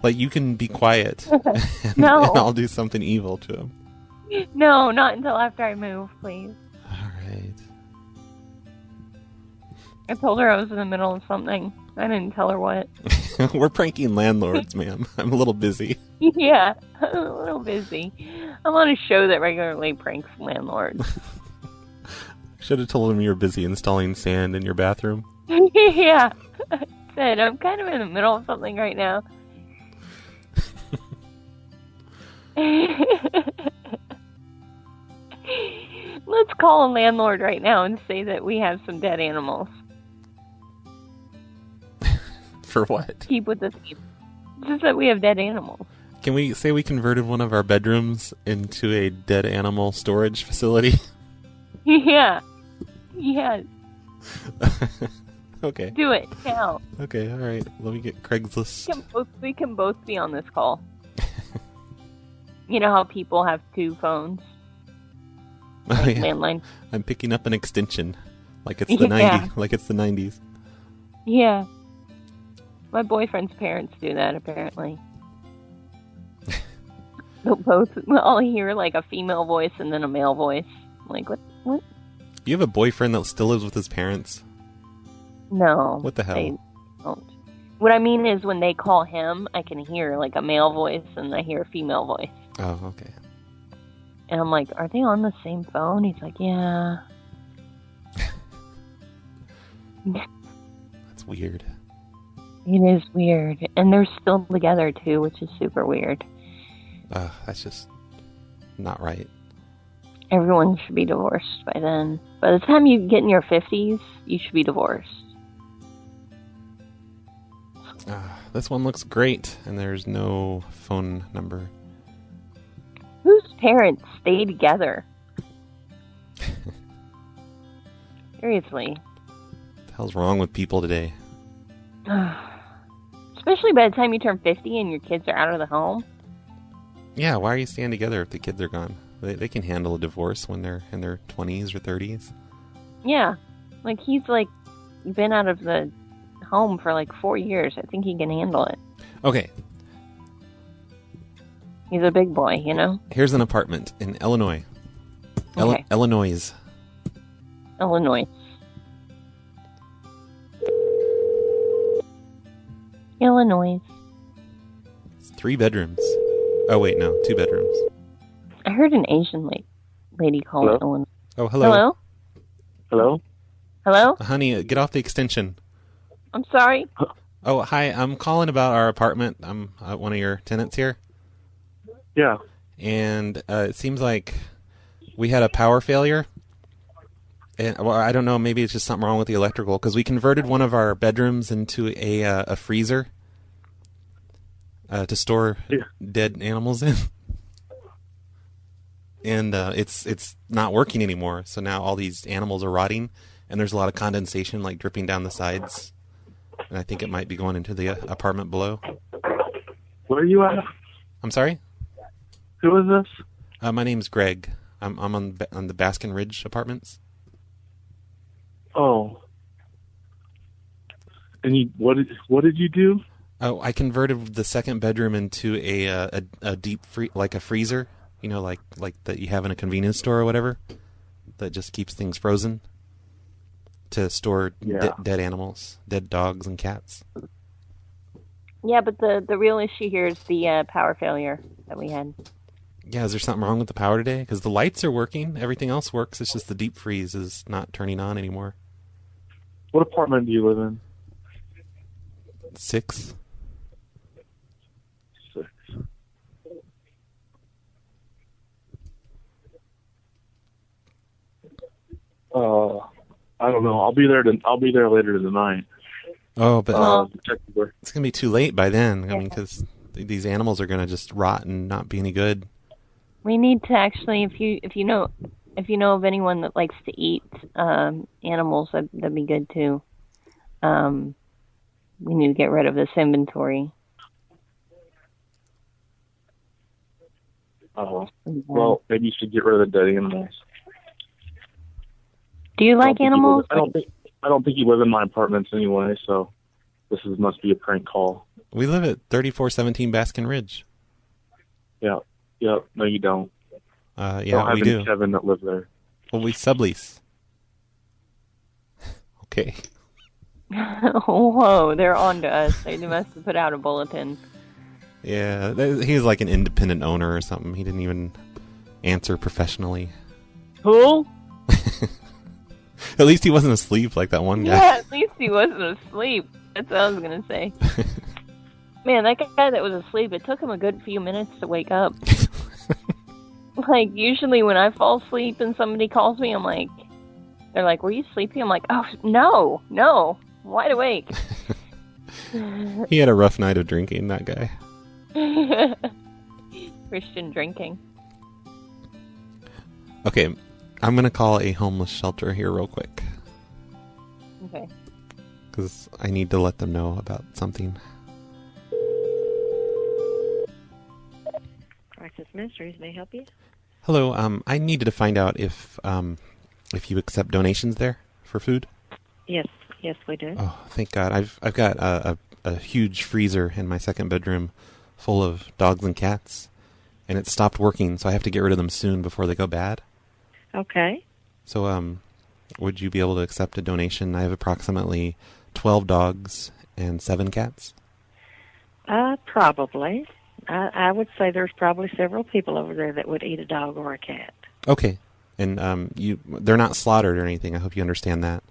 Like, you can be quiet, and, No. and I'll do something evil to them. No, not until after I move, please. All right. I told her I was in the middle of something. I didn't tell her what. We're pranking landlords, ma'am. I'm a little busy. Yeah, I'm a little busy. I'm on a show that regularly pranks landlords. Should have told him you were busy installing sand in your bathroom. Yeah. I said, I'm kind of in the middle of something right now. Let's call a landlord right now and say that we have some dead animals. For what? Keep with the theme. Just that we have dead animals. Can we say we converted one of our bedrooms into a dead animal storage facility? Yeah. Yes. Okay. Do it now. Okay, all right. Let me get Craigslist. We can both be on this call. You know how people have two phones? Oh, Like yeah. landline. I'm picking up an extension, like it's the Yeah. 90s, like it's the 90s. Yeah. My boyfriend's parents do that, apparently. They'll both, I'll hear like a female voice and then a male voice. Like, what? You have a boyfriend that still lives with his parents? No. What the hell? They don't. What I mean is when they call him, I can hear like a male voice and I hear a female voice. Oh, okay. And I'm like, are they on the same phone? He's like, yeah. That's weird. It is weird. And they're still together too, which is super weird. That's just not right. Everyone should be divorced by then. By the time you get in your 50s, you should be divorced. This one looks great, and there's no phone number. Whose parents stay together? Seriously. What the hell's wrong with people today? Especially by the time you turn 50 and your kids are out of the home. Yeah, why are you staying together if the kids are gone? They can handle a divorce when they're in their 20s or 30s. Yeah. Like, he's, like, been out of the home for, like, 4 years. I think he can handle it. Okay. He's a big boy, you know? Here's an apartment in Illinois. Okay. Illinois. Illinois. Illinois. It's 3 bedrooms. Oh, wait, no. 2 bedrooms. I heard an Asian lady call Hello? it Illinois. Oh, hello. Hello? Hello? Hello? Honey, get off the extension. I'm sorry? Oh, hi. I'm calling about our apartment. I'm one of your tenants here. Yeah. And it seems like we had a power failure. And, well, I don't know. Maybe it's just something wrong with the electrical. Because we converted one of our bedrooms into a freezer to store dead animals in. And it's not working anymore. So now all these animals are rotting. And there's a lot of condensation like dripping down the sides. And I think it might be going into the apartment below. Where are you at? I'm sorry? Who is this? My name's Greg. I'm on the Baskin Ridge Apartments. Oh. And what did you do? Oh, I converted the second bedroom into a deep like a freezer, you know, like that you have in a convenience store or whatever, that just keeps things frozen to store dead animals, dead dogs and cats. Yeah, but the real issue here is the power failure that we had. Yeah, is there something wrong with the power today? Because the lights are working, everything else works. It's just the deep freeze is not turning on anymore. What apartment do you live in? 6. 6. I don't know. I'll be there later tonight. Oh, but it's gonna be too late by then. I mean, because these animals are gonna just rot and not be any good. We need to actually, if you know of anyone that likes to eat animals, that'd be good too. We need to get rid of this inventory. Oh, well, maybe you should get rid of the dead animals. Do you like animals? I don't think you live in my apartments anyway, so must be a prank call. We live at 3417 Baskin Ridge. Yeah. Yep. No, you don't. Yeah, we do. Kevin that live there. Well, we sublease. Okay. Whoa, they're on to us. They must have put out a bulletin. Yeah, he was like an independent owner or something. He didn't even answer professionally. Who? At least he wasn't asleep like that one guy. Yeah, at least he wasn't asleep. That's what I was going to say. Man, that guy that was asleep, it took him a good few minutes to wake up. Like, usually when I fall asleep and somebody calls me, I'm like, they're like, were you sleeping? I'm like, oh, no, wide awake. He had a rough night of drinking, that guy. Christian drinking. Okay, I'm going to call a homeless shelter here real quick. Okay. Because I need to let them know about something. Crisis Ministries, may I help you? Hello, I needed to find out if you accept donations there for food. Yes, we do. Oh, thank God! I've got a huge freezer in my second bedroom, full of dogs and cats, and it stopped working. So I have to get rid of them soon before they go bad. Okay. So would you be able to accept a donation? I have approximately 12 dogs and 7 cats. Probably. I would say there's probably several people over there that would eat a dog or a cat. Okay. And they're not slaughtered or anything. I hope you understand that.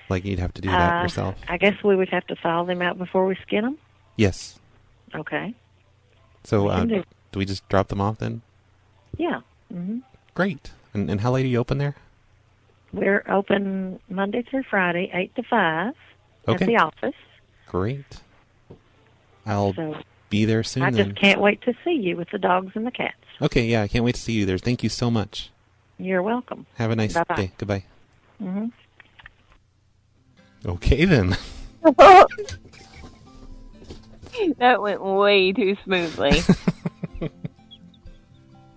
Like, you'd have to do that yourself. I guess we would have to thaw them out before we skin them? Yes. Okay. So do we just drop them off then? Yeah. Mm-hmm. Great. And how late are you open there? We're open Monday through Friday, 8 to 5 at the office. Great. I'll be there soon. I just can't wait to see you with the dogs and the cats. Okay, yeah, I can't wait to see you there. Thank you so much. You're welcome. Have a nice Bye-bye. day. Goodbye. Mm-hmm. Okay, then. That went way too smoothly.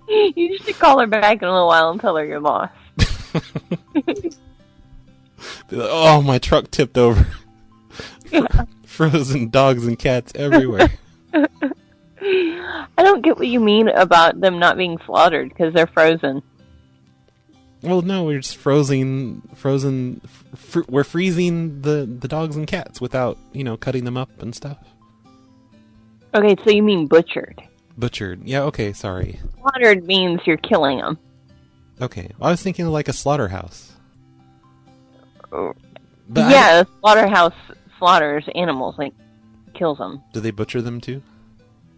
You should call her back in a little while and tell her you're lost. Oh, my truck tipped over. Frozen dogs and cats everywhere. I don't get what you mean about them not being slaughtered because they're frozen. Well, no, we're just frozen. We're freezing the dogs and cats without, cutting them up and stuff. Okay, so you mean butchered. Butchered. Yeah, okay, sorry. Slaughtered means you're killing them. Okay. Well, I was thinking like a slaughterhouse. But yeah, a slaughterhouse slaughters animals, like kills them. Do they butcher them too?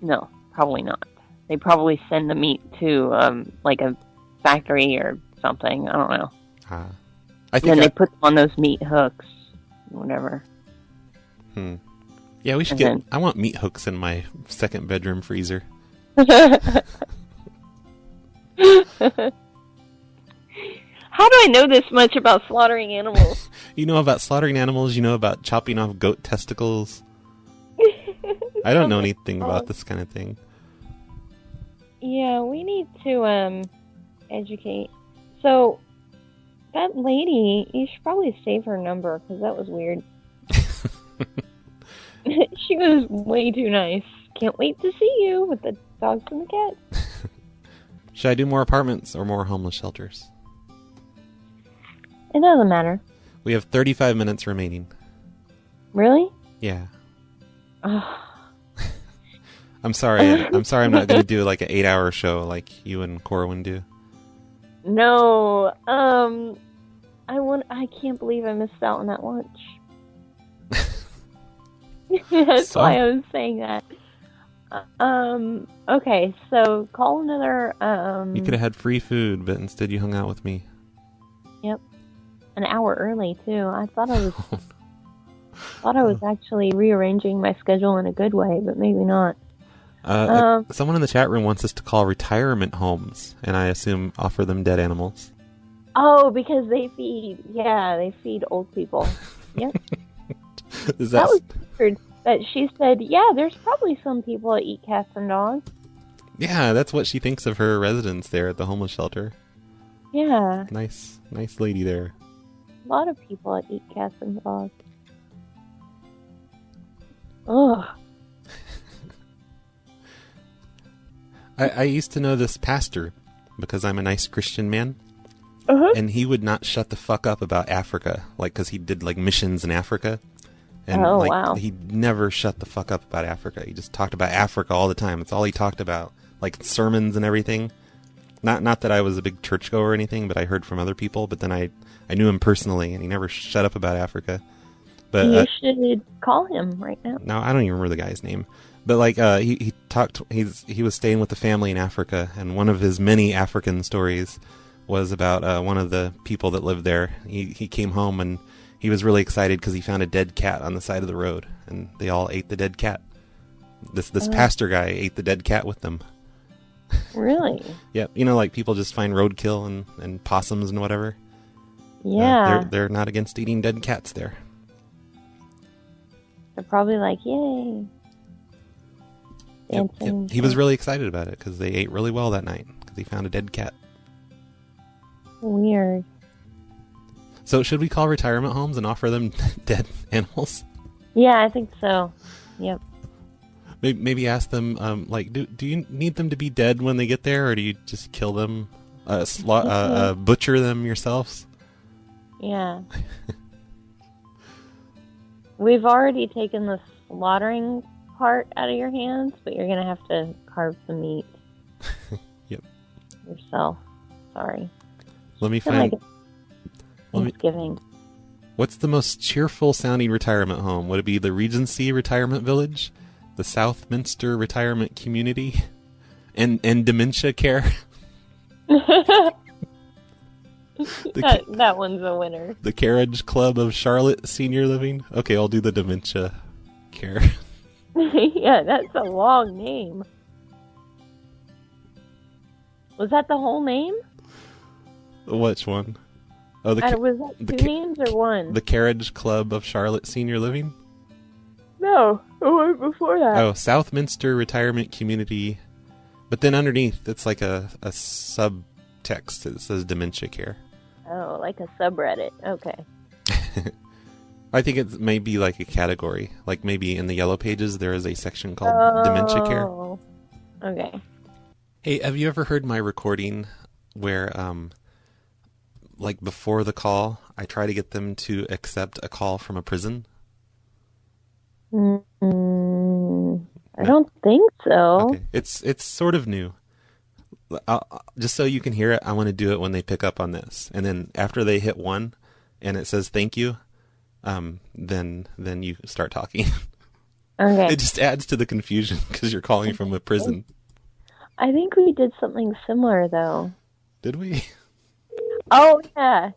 No, probably not. They probably send the meat to like a factory or something. I don't know. I think they put them on those meat hooks, whatever. Yeah, we should get. I want meat hooks in my second bedroom freezer. How do I know this much about slaughtering animals? You know about slaughtering animals, you know about chopping off goat testicles. I don't know anything about this kind of thing. Yeah, we need to educate. So, that lady, you should probably save her number, because that was weird. She was way too nice. Can't wait to see you with the dogs and the cats. Should I do more apartments or more homeless shelters? It doesn't matter. We have 35 minutes remaining. Really? Yeah. I'm sorry. I'm sorry I'm not going to do like an 8-hour show like you and Corwin do. No. I can't believe I missed out on that lunch. That's why I was saying that. Okay, so call another... You could have had free food, but instead you hung out with me. Yep. An hour early, too. I thought I was actually rearranging my schedule in a good way, but maybe not. Someone in the chat room wants us to call retirement homes, and I assume offer them dead animals. Oh, because they feed old people. Yep. That was weird. That she said, yeah, there's probably some people that eat cats and dogs. Yeah, that's what she thinks of her residents there at the homeless shelter. Yeah. Nice lady there. A lot of people that eat cats and dogs. Ugh. I used to know this pastor because I'm a nice Christian man. And he would not shut the fuck up about Africa, because he did missions in Africa. And wow. He never shut the fuck up about Africa. He just talked about Africa all the time. It's all he talked about, sermons and everything. Not that I was a big churchgoer or anything, but I heard from other people. But then I knew him personally, and he never shut up about Africa. But you should call him right now. No, I don't even remember the guy's name. But he talked. He was staying with a family in Africa, and one of his many African stories was about one of the people that lived there. He came home and he was really excited because he found a dead cat on the side of the road, and they all ate the dead cat. This pastor guy ate the dead cat with them. Really? Yeah, people just find roadkill and possums and whatever. Yeah. They're not against eating dead cats there. They're probably like, yay. Yep. He was really excited about it because they ate really well that night because he found a dead cat. Weird. So should we call retirement homes and offer them dead animals? Yeah, I think so. Yep. Maybe ask them, do you need them to be dead when they get there, or do you just kill them, butcher them yourselves? Yeah. We've already taken the slaughtering part out of your hands, but you're going to have to carve the meat. Yep. Yourself. Sorry. Let me find... Thanksgiving. What's the most cheerful sounding retirement home? Would it be the Regency Retirement Village? The Southminster Retirement Community? And dementia care? That one's a winner. The Carriage Club of Charlotte Senior Living? Okay, I'll do the dementia care. Yeah, that's a long name. Was that the whole name? Which one? Oh, was that two names or one? The Carriage Club of Charlotte Senior Living? No, the one before that. Oh, Southminster Retirement Community. But then underneath, it's like a subtext that says dementia care. Oh, like a subreddit. Okay. I think it may be like a category. Like maybe in the Yellow Pages there is a section called dementia care. Okay. Hey, have you ever heard my recording where, before the call, I try to get them to accept a call from a prison? I don't think so. Okay. It's sort of new. Just so you can hear it, I want to do it when they pick up on this. And then after they hit 1 and it says thank you, then you start talking. Okay. It just adds to the confusion because you're calling from a prison. I think we did something similar, though. Did we? Oh, yeah.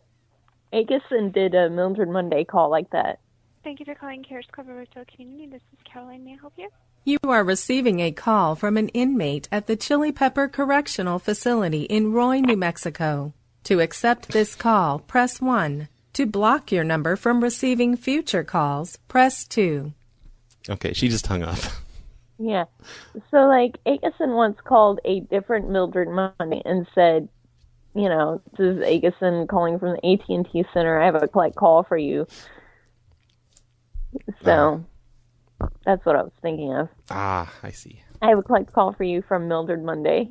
Edison did a Mildred Monday call like that. Thank you for calling CARES Covered Community. This is Caroline. May I help you? You are receiving a call from an inmate at the Chili Pepper Correctional Facility in Roy, New Mexico. To accept this call, press 1. To block your number from receiving future calls, press 2. Okay, she just hung up. Yeah. So, like, Edison once called a different Mildred Monday and said, you know, this is Edison calling from the AT&T Center. I have a collect call for you. So, that's what I was thinking of. Ah, I see. I have a collect call for you from Mildred Monday.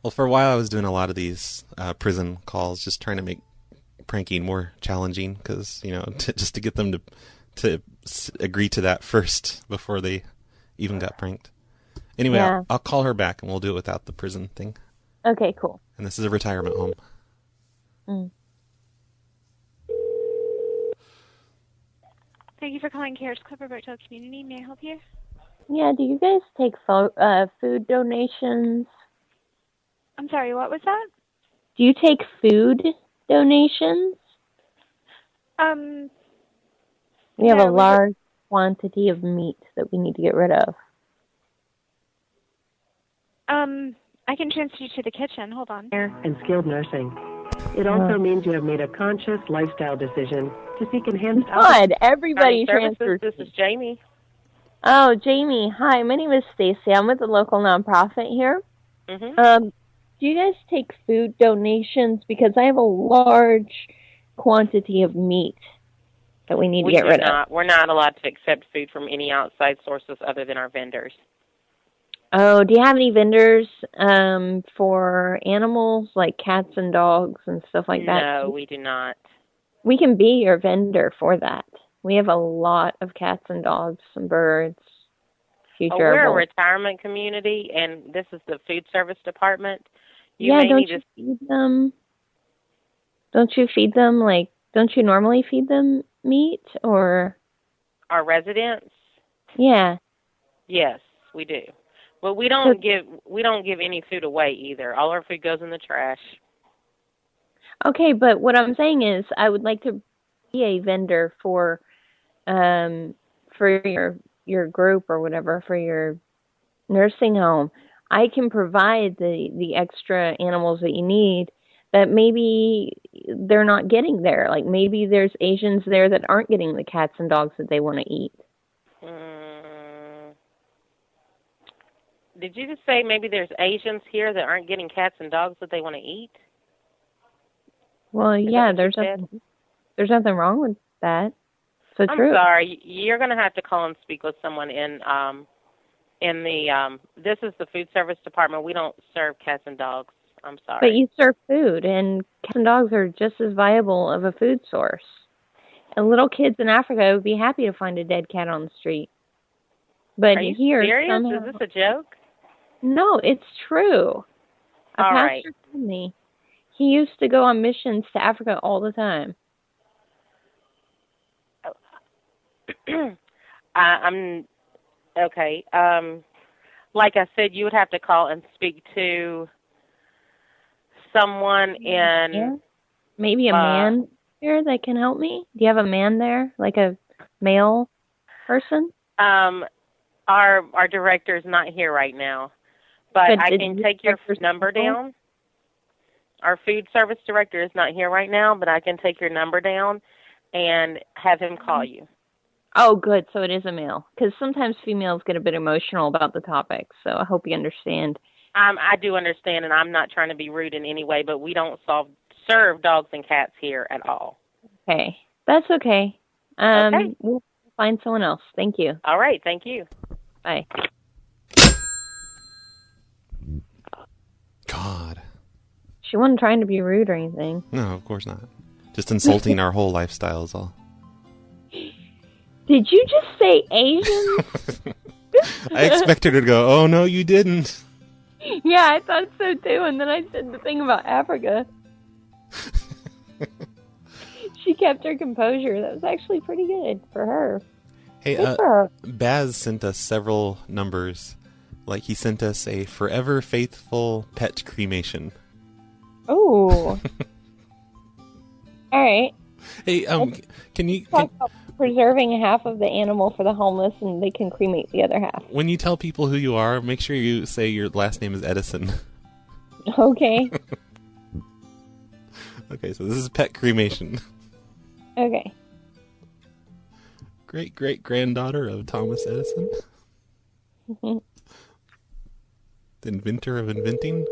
Well, for a while I was doing a lot of these prison calls, just trying to make pranking more challenging, because, you know, just to get them to agree to that first before they even got pranked. Anyway, Yeah. I'll call her back and we'll do it without the prison thing. Okay, cool. And this is a retirement home. Mm. Thank you for calling CARES Covered Community. May I help you? Yeah, do you guys take food donations? I'm sorry, what was that? Do you take food donations? We have a large quantity of meat that we need to get rid of. I can transfer you to the kitchen. Hold on. And skilled nursing. It also means you have made a conscious lifestyle decision to seek enhanced... God, everybody Services, transfers. this is Jamie. Oh, Jamie. Hi, my name is Staci. I'm with the local nonprofit here. Mm-hmm. Do you guys take food donations? Because I have a large quantity of meat that we need to get rid of. We're not allowed to accept food from any outside sources other than our vendors. Oh, do you have any vendors for animals like cats and dogs and stuff like that? No, we do not. We can be your vendor for that. We have a lot of cats and dogs and birds. We're a retirement community, and this is the food service department. Don't you feed them? Don't you feed them, don't you normally feed them meat, or? Our residents? Yeah. Yes, we do. But we don't give any food away either. All our food goes in the trash. Okay, but what I'm saying is I would like to be a vendor for your group or whatever, for your nursing home. I can provide the extra animals that you need that maybe they're not getting there. Like maybe there's Asians there that aren't getting the cats and dogs that they want to eat. Did you just say maybe there's Asians here that aren't getting cats and dogs that they want to eat? Well, yeah, there's nothing wrong with that. So I'm true. sorry. You're going to have to call and speak with someone in the this is the food service department. We don't serve cats and dogs. I'm sorry. But you serve food, and cats and dogs are just as viable of a food source. And little kids in Africa would be happy to find a dead cat on the street. But Are you here, serious? somehow, Is this a joke? No, it's true. A All pastor right. told me he used to go on missions to Africa all the time. I'm okay. Like I said, you would have to call and speak to someone in. Yeah. Maybe a man here that can help me. Do you have a man there, like a male person? Our director is not here right now, but I can take your number down. Our food service director is not here right now, but I can take your number down and have him call you. Oh, good. So it is a male. Because sometimes females get a bit emotional about the topic. So I hope you understand. I do understand, and I'm not trying to be rude in any way, but we don't serve dogs and cats here at all. Okay. That's okay. Okay. We'll find someone else. Thank you. All right. Thank you. Bye. God. She wasn't trying to be rude or anything. No, of course not. Just insulting our whole lifestyle is all. Did you just say Asians? I expected her to go, oh, no, you didn't. Yeah, I thought so too. And then I said the thing about Africa. She kept her composure. That was actually pretty good for her. Hey, Good for her. Baz sent us several numbers. Like, he sent us a Forever Faithful pet cremation. Oh. All right. Hey, can you... Talk about preserving half of the animal for the homeless, and they can cremate the other half. When you tell people who you are, make sure you say your last name is Edison. Okay. Okay, so this is pet cremation. Okay. Great-great-granddaughter of Thomas Edison. The inventor of inventing.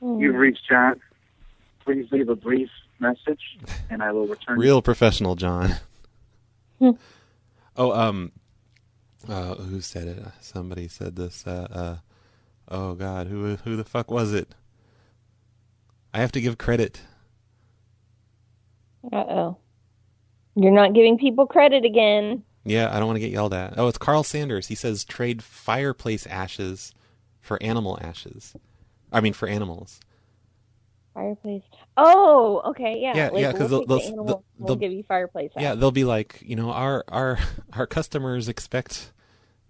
You've reached John. Please leave a brief message, and I will return. Real professional, John. Who said it? Somebody said this. Oh God, who the fuck was it? I have to give credit. Uh-oh. You're not giving people credit again. Yeah, I don't want to get yelled at. Oh, it's Carl Sanders. He says trade fireplace ashes for animal ashes. I mean, for animals. Fireplace. Oh, okay, yeah. Yeah, because they'll give you fireplace ashes. Yeah, they'll be like, our customers expect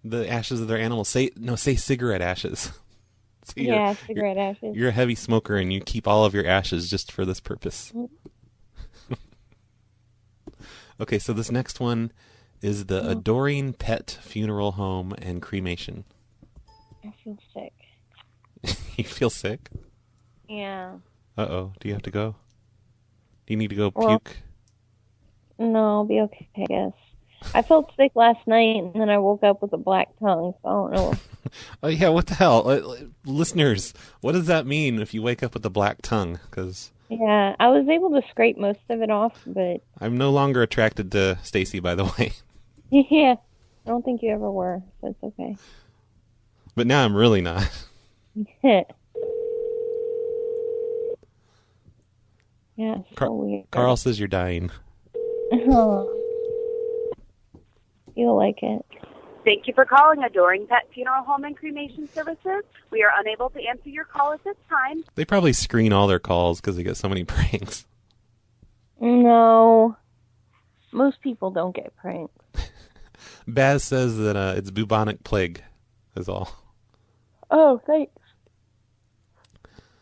the ashes of their animals. Say cigarette ashes. So cigarette ashes. You're a heavy smoker and you keep all of your ashes just for this purpose. Okay, so this next one is the Adoring Pet Funeral Home and Cremation. I feel sick. You feel sick? Yeah. Uh-oh. Do you have to go? Do you need to go Well, puke? No, I'll be okay, I guess. I felt sick last night, and then I woke up with a black tongue, so I don't know. Oh, yeah, what the hell? Listeners, what does that mean if you wake up with a black tongue? Because Yeah, I was able to scrape most of it off, but... I'm no longer attracted to Staci, by the way. Yeah, I don't think you ever were, so it's okay. But now I'm really not. Yeah, it's so weird. Carl says you're dying. Feel like it. Thank you for calling Adoring Pet Funeral Home and Cremation Services. We are unable to answer your call at this time. They probably screen all their calls because they get so many pranks. No. Most people don't get pranked. Baz says that it's bubonic plague is all. Oh, thanks.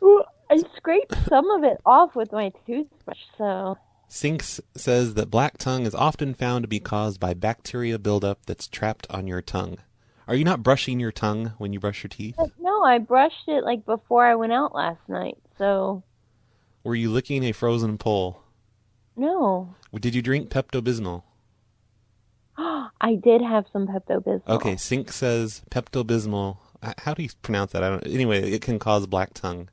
Ooh, I scraped some of it off with my toothbrush, so... Sinks says that black tongue is often found to be caused by bacteria buildup that's trapped on your tongue. Are you not brushing your tongue when you brush your teeth? No, I brushed it like before I went out last night, so... Were you licking a frozen pole? No. Did you drink Pepto-Bismol? I did have some Pepto-Bismol. Okay, Sink says Pepto-Bismol. How do you pronounce that? Anyway, it can cause black tongue.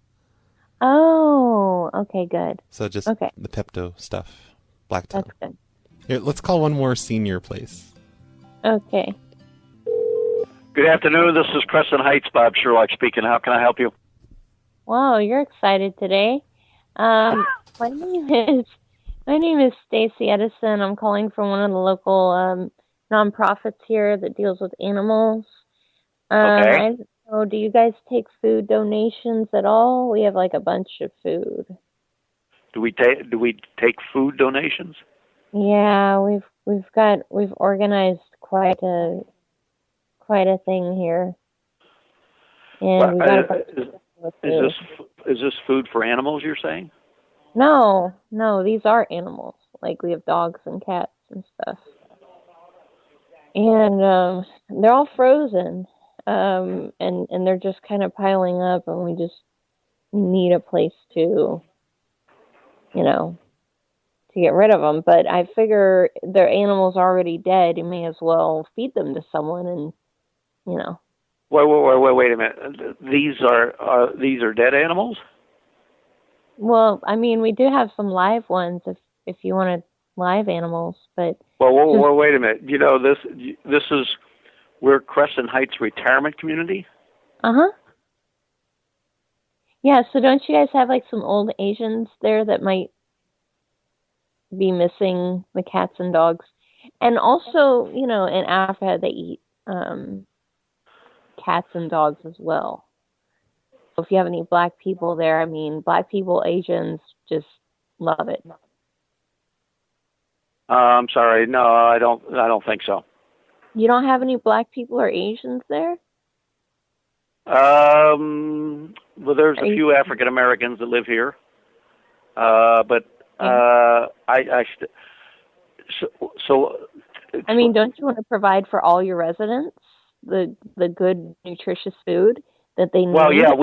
Oh, okay, good. So just the Pepto stuff. Black tongue. That's good. Here, let's call one more senior place. Okay. Good afternoon. This is Crescent Heights, Bob Sherlock speaking. How can I help you? Wow, you're excited today. My name is Staci Edison. I'm calling from one of the local nonprofits here that deals with animals. Okay. So do you guys take food donations at all? We have like a bunch of food. Do we take food donations? Yeah, we've organized quite a thing here. And we got a bunch of food. Is this food for animals, you're saying? No, these are animals. Like we have dogs and cats and stuff. And they're all frozen. And they're just kind of piling up, and we just need a place to get rid of them. But I figure their animals already dead. You may as well feed them to someone, and Wait a minute. These are dead animals? Well, I mean, we do have some live ones if you wanted live animals, but well, wait a minute. This is. We're Crescent Heights Retirement Community? Uh-huh. Yeah, so don't you guys have like some old Asians there that might be missing the cats and dogs? And also, in Africa they eat cats and dogs as well. So if you have any black people there, I mean, black people, Asians, just love it. I'm sorry. No, I don't think so. You don't have any black people or Asians there? Well, there's a few African Americans that live here, but I mean, don't you want to provide for all your residents the good, nutritious food that they need? Well, yeah,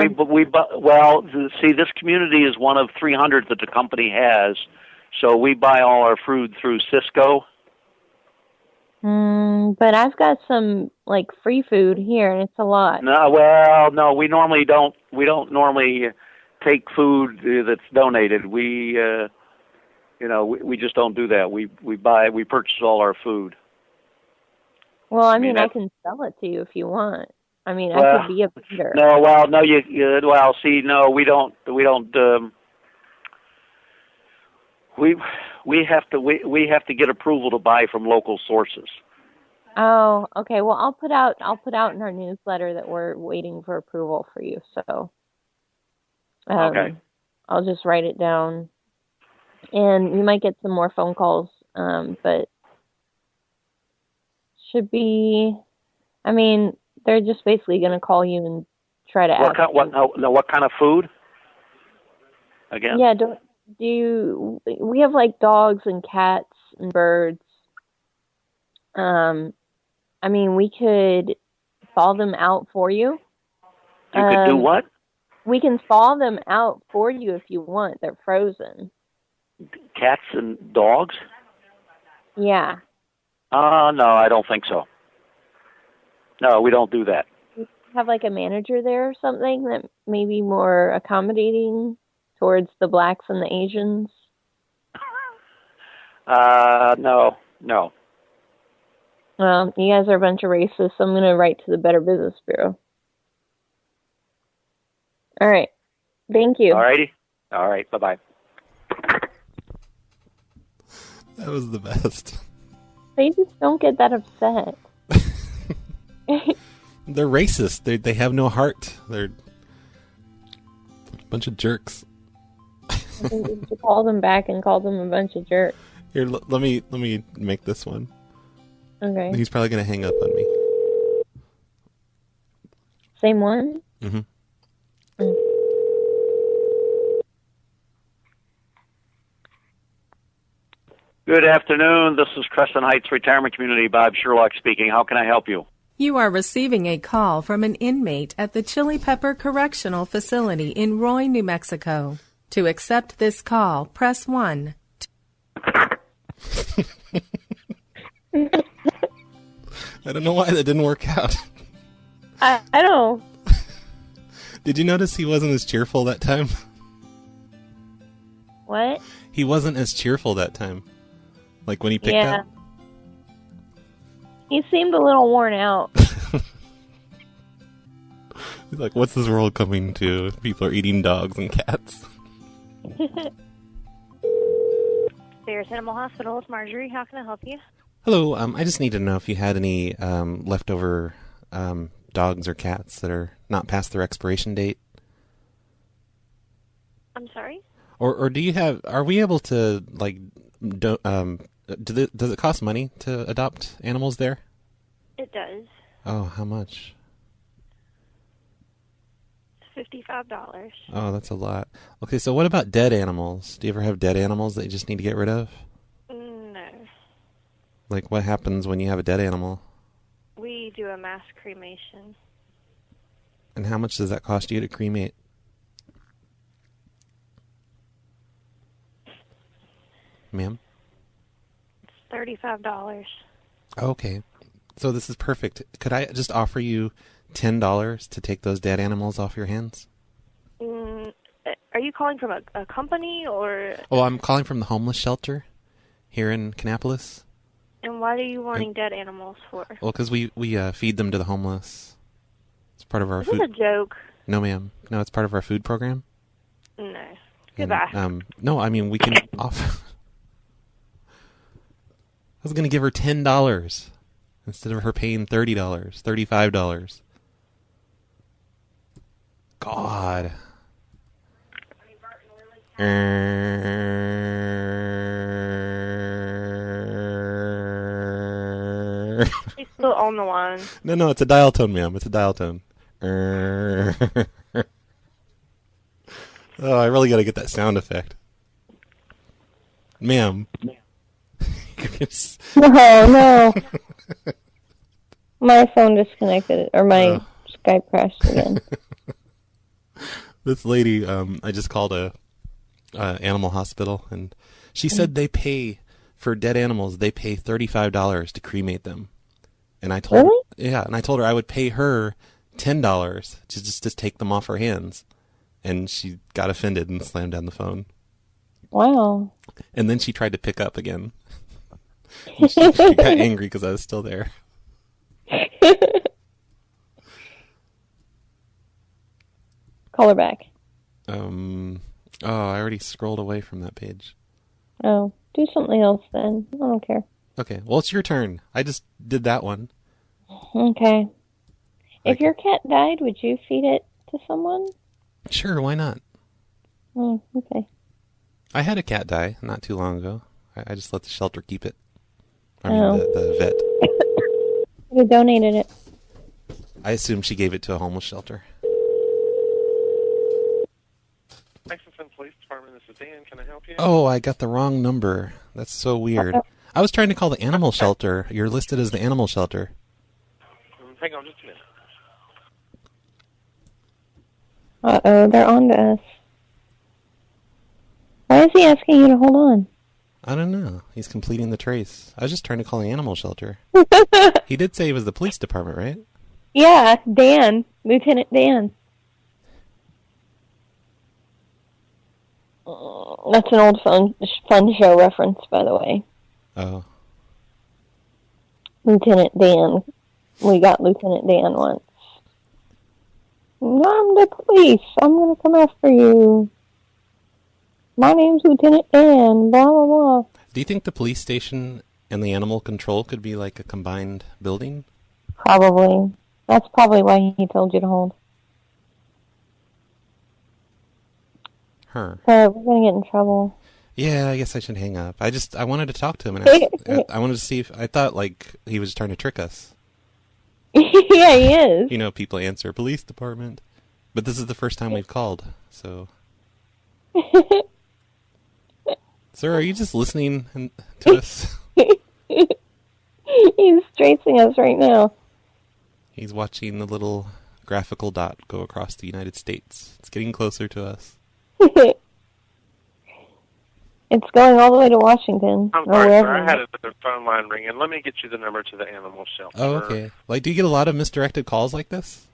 see, this community is one of 300 that the company has, so we buy all our food through Cisco. But I've got some like free food here, and it's a lot. No, we normally don't. We don't normally take food that's donated. We just don't do that. We purchase all our food. Well, I mean I can sell it to you if you want. I mean, I could be a vendor. No, we don't. We have to get approval to buy from local sources. Oh, okay. Well, I'll put out in our newsletter that we're waiting for approval for you. So, okay. I'll just write it down, and you might get some more phone calls. But should be. I mean, they're just basically going to call you and try to ask. What kind of food? Again? Yeah. We have like dogs and cats and birds. I mean, we could thaw them out for you. You could do what? We can thaw them out for you if you want. They're frozen. Cats and dogs? Yeah. No, I don't think so. No, we don't do that. You have like a manager there or something that may be more accommodating towards the blacks and the Asians? No. Well, you guys are a bunch of racists, so I'm going to write to the Better Business Bureau. All right. Thank you. All righty. All right. Bye-bye. That was the best. They just don't get that upset. They're racist. They have no heart. They're a bunch of jerks. I think you should call them back and call them a bunch of jerks. Here, let me make this one. Okay. He's probably going to hang up on me. Same one? Mm-hmm. Good afternoon. This is Crescent Heights Retirement Community. Bob Sherlock speaking. How can I help you? You are receiving a call from an inmate at the Chili Pepper Correctional Facility in Roy, New Mexico. To accept this call, press 1. I don't know why that didn't work out. I don't. Did you notice he wasn't as cheerful that time? What? He wasn't as cheerful that time. Like when he picked up? He seemed a little worn out. He's like, what's this world coming to? People are eating dogs and cats. Bears Animal Hospital, it's Marjorie. How can I help you? Hello, I just need to know if you had any leftover dogs or cats that are not past their expiration date. I'm sorry? Or do you have? Are we able to like? Does it cost money to adopt animals there? It does. Oh, how much? It's $55. Oh, that's a lot. Okay, so what about dead animals? Do you ever have dead animals that you just need to get rid of? No. Like, what happens when you have a dead animal? We do a mass cremation. And how much does that cost you to cremate? Ma'am? It's $35. Okay. So this is perfect. Could I just offer you $10 to take those dead animals off your hands? Are you calling from a company or... Oh, I'm calling from the homeless shelter here in Kannapolis. And what are you wanting dead animals for? Well, because we feed them to the homeless. It's part of our food. Is this a joke? No, ma'am. No, it's part of our food program. No. Goodbye. And, no, I mean, we can offer... I was going to give her $10. Instead of her paying $30, $35. God. He's still on the line. No, it's a dial tone, ma'am. It's a dial tone. Oh, I really got to get that sound effect. Ma'am. No. My phone disconnected, or my Skype crashed again. This lady, I just called a animal hospital, and she said they pay for dead animals. They pay $35 to cremate them, and I told and I told her I would pay her $10 to just take them off her hands, and she got offended and slammed down the phone. Wow! And then she tried to pick up again. She got angry because I was still there. Call her back. Oh, I already scrolled away from that page. Oh, do something else then. I don't care. Okay, well, it's your turn. I just did that one. Okay. If your cat died, would you feed it to someone? Sure, why not? Oh, okay. I had a cat die not too long ago. I just let the shelter keep it. I mean, the vet. You donated it. I assume she gave it to a homeless shelter. Lexington Police Department, this is Dan. Can I help you? Oh, I got the wrong number. That's so weird. I was trying to call the animal shelter. You're listed as the animal shelter. Hang on just a minute. Uh-oh, they're on to us. Why is he asking you to hold on? I don't know. He's completing the trace. I was just trying to call the animal shelter. He did say he was the police department, right? Yeah, Dan. Lieutenant Dan. That's an old fun show reference, by the way. Oh. Lieutenant Dan. We got Lieutenant Dan once. I'm the police. I'm going to come after you. My name's Lieutenant Dan. Blah, blah, blah. Do you think the police station and the animal control could be like a combined building? Probably. That's probably why he told you to hold. Her. We're going to get in trouble. Yeah, I guess I should hang up. I wanted to talk to him and ask, I wanted to see if I thought like he was trying to trick us. Yeah, he is. You know, people answer police department, but this is the first time we've called, so. Sir, are you just listening to us? He's tracing us right now. He's watching the little graphical dot go across the United States. It's getting closer to us. It's going all the way to Washington. I'm sorry, sir. I had another phone line ringing. Let me get you the number to the animal shelter. Oh, okay. Like, do you get a lot of misdirected calls like this?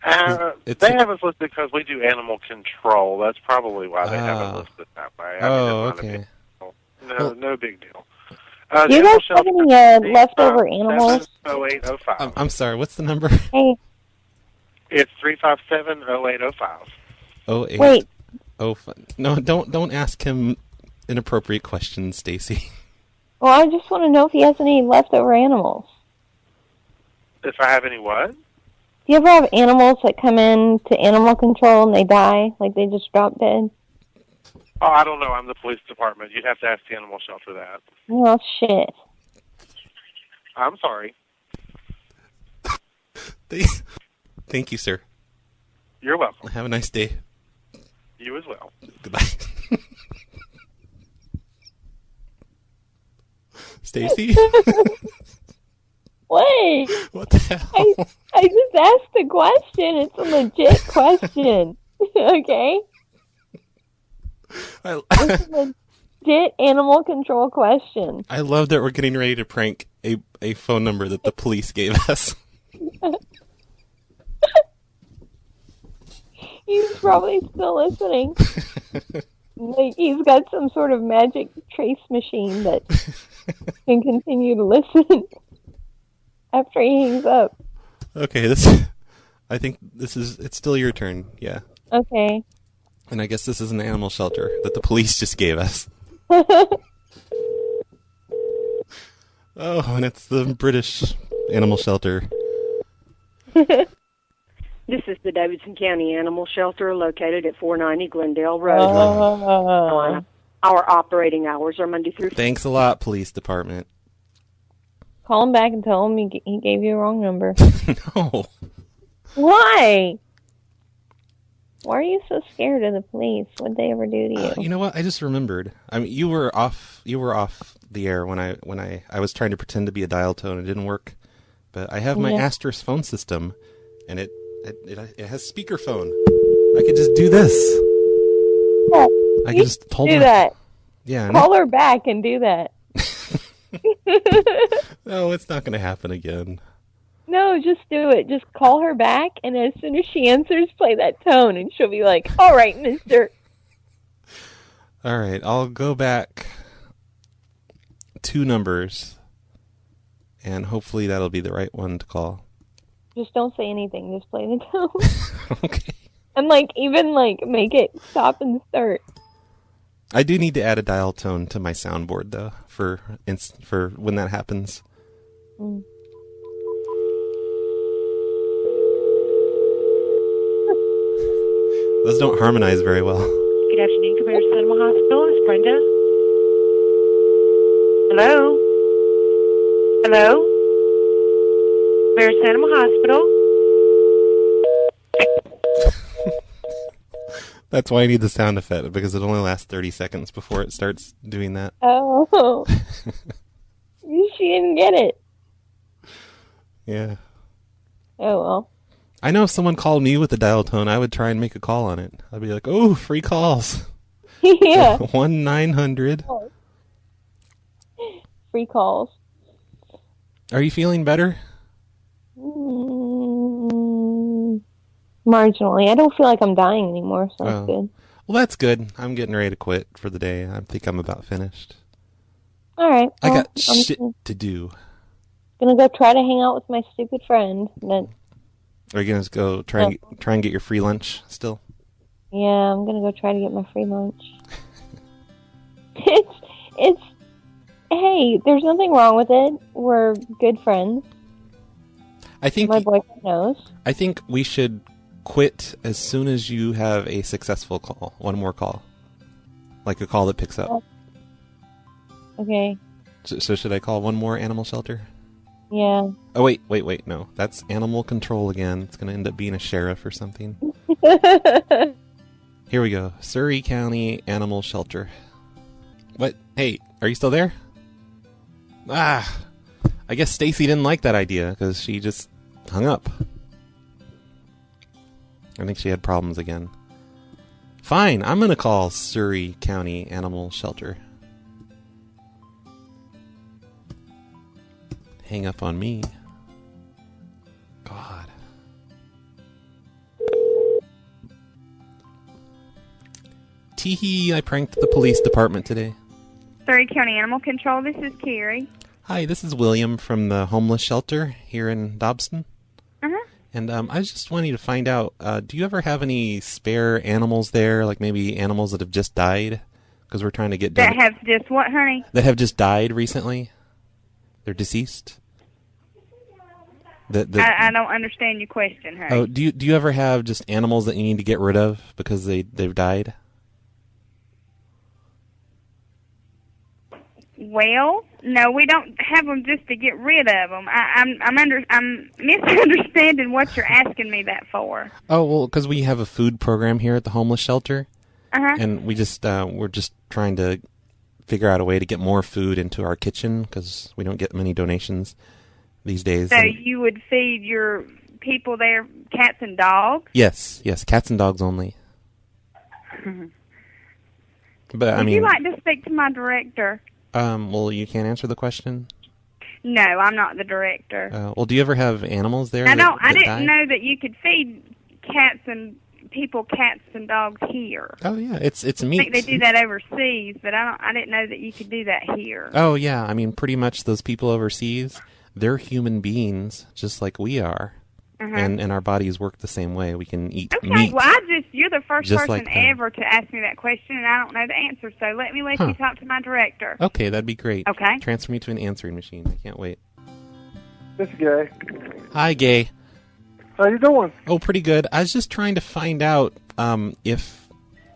They have us listed because we do animal control. That's probably why they have it listed that way. Okay. No big deal. Do you guys have any leftover animals? 0805. I'm sorry, what's the number? Hey. It's 357-0805. 08. Wait. Oh, no, don't ask him inappropriate questions, Stacy. Well, I just want to know if he has any leftover animals. If I have any what? Do you ever have animals that come in to animal control and they die? Like they just drop dead? Oh, I don't know. I'm the police department. You'd have to ask the animal shelter that. Oh, shit. I'm sorry. Thank you, sir. You're welcome. Have a nice day. You as well. Goodbye. Stacy? Wait. What the hell? I just asked a question. It's a legit question. Okay? It's a legit animal control question. I love that we're getting ready to prank a phone number that the police gave us. He's probably still listening. Like he's got some sort of magic trace machine that can continue to listen after he hangs up. Okay, I think it's still your turn, yeah. Okay. And I guess this is an animal shelter that the police just gave us. Oh, and it's the British animal shelter. This is the Davidson County Animal Shelter located at 490 Glendale Road. Our operating hours are Monday through Friday. Thanks a lot, police department. Call him back and tell him he gave you a wrong number. No. Why? Why are you so scared of the police? What'd they ever do to you? You know what? I just remembered. I mean, you were off the air when I was trying to pretend to be a dial tone. It didn't work. But I have my Asterisk phone system, and it has speakerphone. I could just do this. Yeah, I could just hold do that. Yeah. Call her back and do that. No, it's not going to happen again. No, just do it. Just call her back, and as soon as she answers, play that tone, and she'll be like, all right, mister. All right, I'll go back 2 numbers, and hopefully that'll be the right one to call. Just don't say anything. Just play the tone. Okay. And, even make it stop and start. I do need to add a dial tone to my soundboard, though, for when that happens. Mm. Those don't harmonize very well. Good afternoon, Comparison Animal Hospital. It's Brenda. Hello? Hello? Comparison Animal Hospital. That's why I need the sound effect, because it only lasts 30 seconds before it starts doing that. Oh. She didn't get it. Yeah. Oh, well. I know if someone called me with the dial tone, I would try and make a call on it. I'd be like, oh, free calls. Yeah. 1-900. Free calls. Are you feeling better? Marginally. I don't feel like I'm dying anymore, so that's good. Well, that's good. I'm getting ready to quit for the day. I think I'm about finished. All right. I got shit to do. Gonna go try to hang out with my stupid friend. Are you gonna go try and get your free lunch still? Yeah, I'm gonna go try to get my free lunch. It's. Hey, there's nothing wrong with it. We're good friends. I think my boyfriend knows. I think we should quit as soon as you have a successful call. One more call, like a call that picks up. Okay. So should I call one more animal shelter? Yeah. Oh, wait. No, that's animal control again. It's going to end up being a sheriff or something. Here we go. Surrey County Animal Shelter. What? Hey, are you still there? I guess Stacy didn't like that idea because she just hung up. I think she had problems again. Fine, I'm going to call Surrey County Animal Shelter. Hang up on me. God. Teehee, I pranked the police department today. Surrey County Animal Control, this is Carrie. Hi, this is William from the homeless shelter here in Dobson. Uh-huh. And I was just wanting to find out, do you ever have any spare animals there, like maybe animals that have just died? Because we're trying to get... That have just what, honey? That have just died recently? They're deceased? I don't understand your question, honey. Oh, do you ever have just animals that you need to get rid of because they've died? Well, no, we don't have them just to get rid of them. I'm misunderstanding what you're asking me that for. Oh, well, because we have a food program here at the homeless shelter, and we just we're just trying to figure out a way to get more food into our kitchen because we don't get many donations these days. So you would feed your people there cats and dogs? Yes, cats and dogs only. But Would you like to speak to my director? Well, you can't answer the question? No, I'm not the director. Well, do you ever have animals there? I didn't know that you could feed cats and dogs here. Oh yeah, it's meat. I think they do that overseas, but I didn't know that you could do that here. Oh yeah, I mean pretty much those people overseas, they're human beings just like we are. and our bodies work the same way. We can eat Okay, meat. well, you're the first just person like them. ever to ask me that question, and I don't know the answer, so let me let you talk to my director. Okay, that'd be great. Okay. Transfer me to an answering machine. I can't wait. This is Gay. Hi, Gay. How you doing? Oh, pretty good. I was just trying to find out if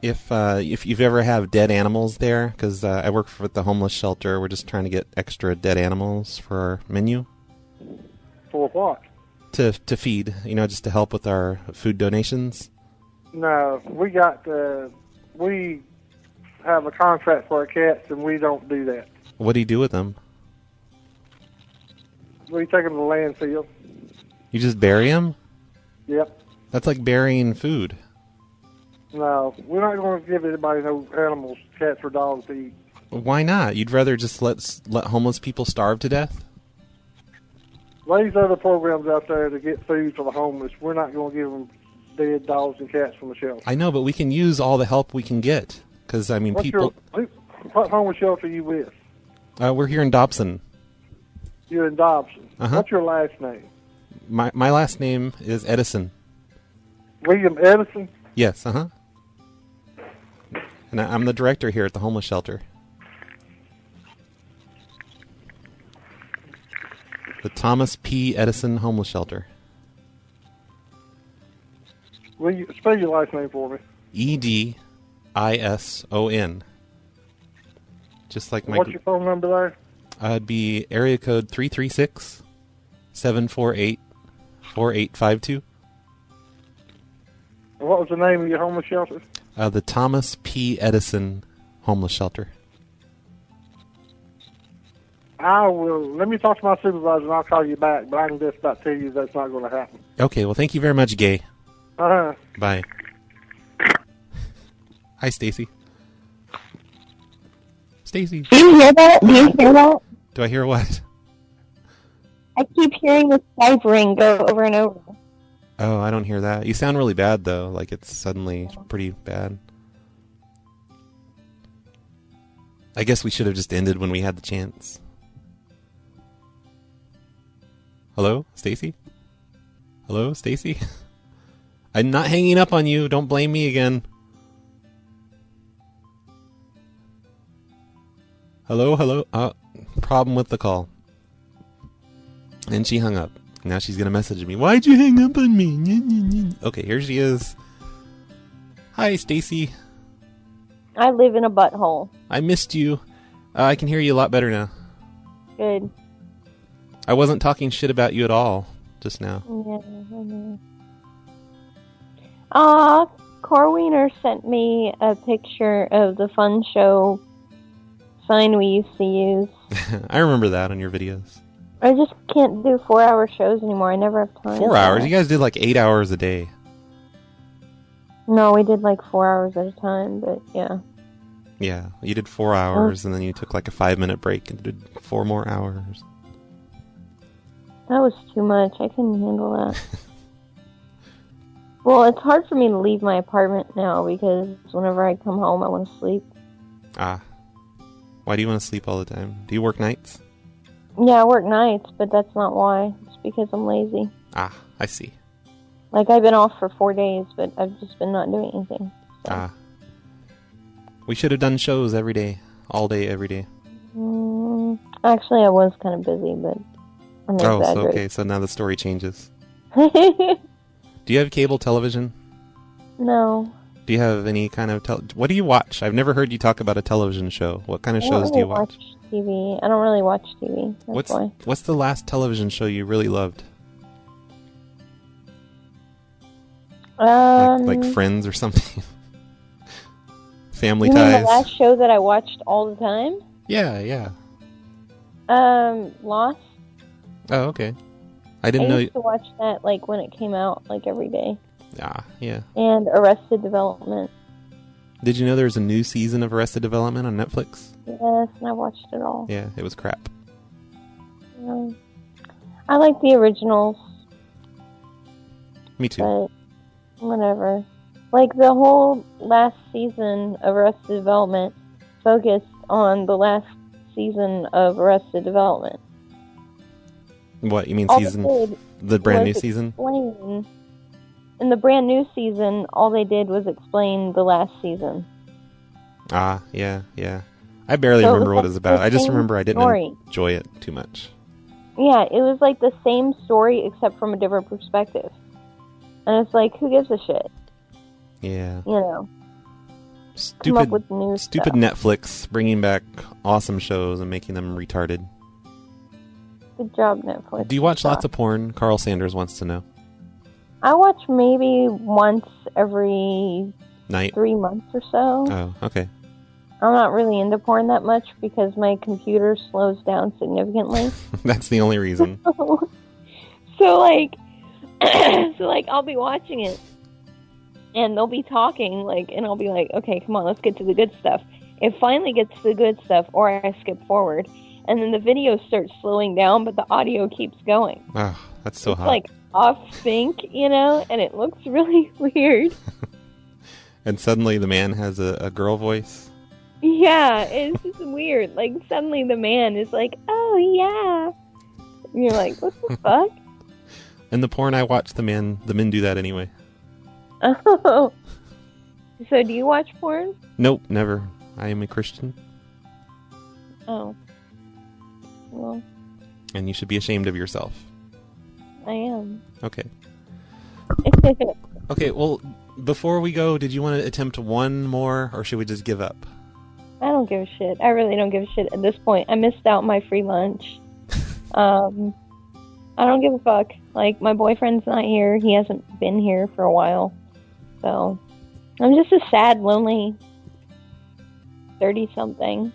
you've ever have dead animals there, because I work for the homeless shelter. We're just trying to get extra dead animals for our menu. For what? To feed, just to help with our food donations. No, we have a contract for our cats, and we don't do that. What do you do with them? We take them to the landfill. You just bury them? Yep. That's like burying food. No, we're not going to give anybody no animals, cats or dogs to eat. Why not? You'd rather just let homeless people starve to death? There's other programs out there to get food for the homeless. We're not going to give them dead dogs and cats from the shelter. I know, but we can use all the help we can get. Because, people... What homeless shelter are you with? We're here in Dobson. You're in Dobson. Uh-huh. What's your last name? My last name is Edison. William Edison? Yes, uh-huh. And I'm the director here at the homeless shelter. The Thomas P. Edison Homeless Shelter. Will you spell your last name for me? Edison. Just like my... What's your phone number there? It'd be area code 336-748-4852. And what was the name of your homeless shelter? The Thomas P. Edison Homeless Shelter. Let me talk to my supervisor and I'll call you back, but I can just about tell you that's not going to happen. Okay, well, thank you very much, Gay. Uh-huh. Bye. Hi, Staci. Staci. Do you hear that? Do you hear that? Do I hear what? I keep hearing the Skype ring go over and over. Oh, I don't hear that. You sound really bad, though. Like it's suddenly pretty bad. I guess we should have just ended when we had the chance. Hello, Staci? Hello, Staci? I'm not hanging up on you. Don't blame me again. Hello? Problem with the call. And she hung up. Now she's going to message me. Why'd you hang up on me? Okay, here she is. Hi, Staci. I live in a butthole. I missed you. I can hear you a lot better now. Good. I wasn't talking shit about you at all just now. Yeah, I know. Corwiener sent me a picture of the fun show sign we used to use. I remember that on your videos. I just can't do 4-hour shows anymore. I never have time. 4 hours? You guys did like 8 hours a day. No, we did like 4 hours at a time, but yeah. Yeah, you did 4 hours and then you took like a 5-minute break and did 4 more hours. That was too much. I couldn't handle that. Well, it's hard for me to leave my apartment now because whenever I come home, I want to sleep. Ah. Why do you want to sleep all the time? Do you work nights? Yeah, I work nights, but that's not why. It's because I'm lazy. Ah, I see. Like, I've been off for 4 days, but I've just been not doing anything. So. Ah. We should have done shows every day. All day, every day. Actually, I was kind of busy, but I'm exaggerating. Okay, so now the story changes. Do you have cable television? No. Do you have any kind of... What do you watch? I've never heard you talk about a television show. What kind of shows do you watch? TV. I don't really watch TV. That's why. What's the last television show you really loved? Like Friends or something? Family Ties? You mean the last show that I watched all the time? Yeah. Lost. Oh, okay. I didn't know... I used to watch that like when it came out, like every day. Ah, yeah. And Arrested Development. Did you know there's a new season of Arrested Development on Netflix? Yes, and I watched it all. Yeah, it was crap. I like the originals. Me too. But whatever. Like the whole last season of Arrested Development focused on the last season of Arrested Development. What, you mean all season... The brand new season? In the brand new season, all they did was explain the last season. Ah, yeah. I barely remember what it was about. I just remember I didn't enjoy it too much. Yeah, it was like the same story except from a different perspective. And it's like, who gives a shit? Yeah. You know. Stupid come up with new stuff. Netflix bringing back awesome shows and making them retarded. Good job, Netflix. Do you watch lots of porn? Carl Sanders wants to know. I watch maybe once every night, 3 months or so. Oh, okay. I'm not really into porn that much because my computer slows down significantly. That's the only reason. So I'll be watching it, and they'll be talking, and I'll be like, okay, come on, let's get to the good stuff. It finally gets to the good stuff, or I skip forward, and then the video starts slowing down, but the audio keeps going. Oh, that's so it's hot. It's off sync, and it looks really weird. And suddenly the man has a girl voice. Yeah, it's just weird. Suddenly the man is like, oh, yeah. And you're like, what the fuck? In the porn I watch, the men do that anyway. Oh. So do you watch porn? Nope, never. I am a Christian. Oh. Well. And you should be ashamed of yourself. I am. Okay. Okay, well, before we go, did you want to attempt one more, or should we just give up? I don't give a shit. I really don't give a shit at this point. I missed out my free lunch. I don't give a fuck. My boyfriend's not here. He hasn't been here for a while. So, I'm just a sad, lonely 30-something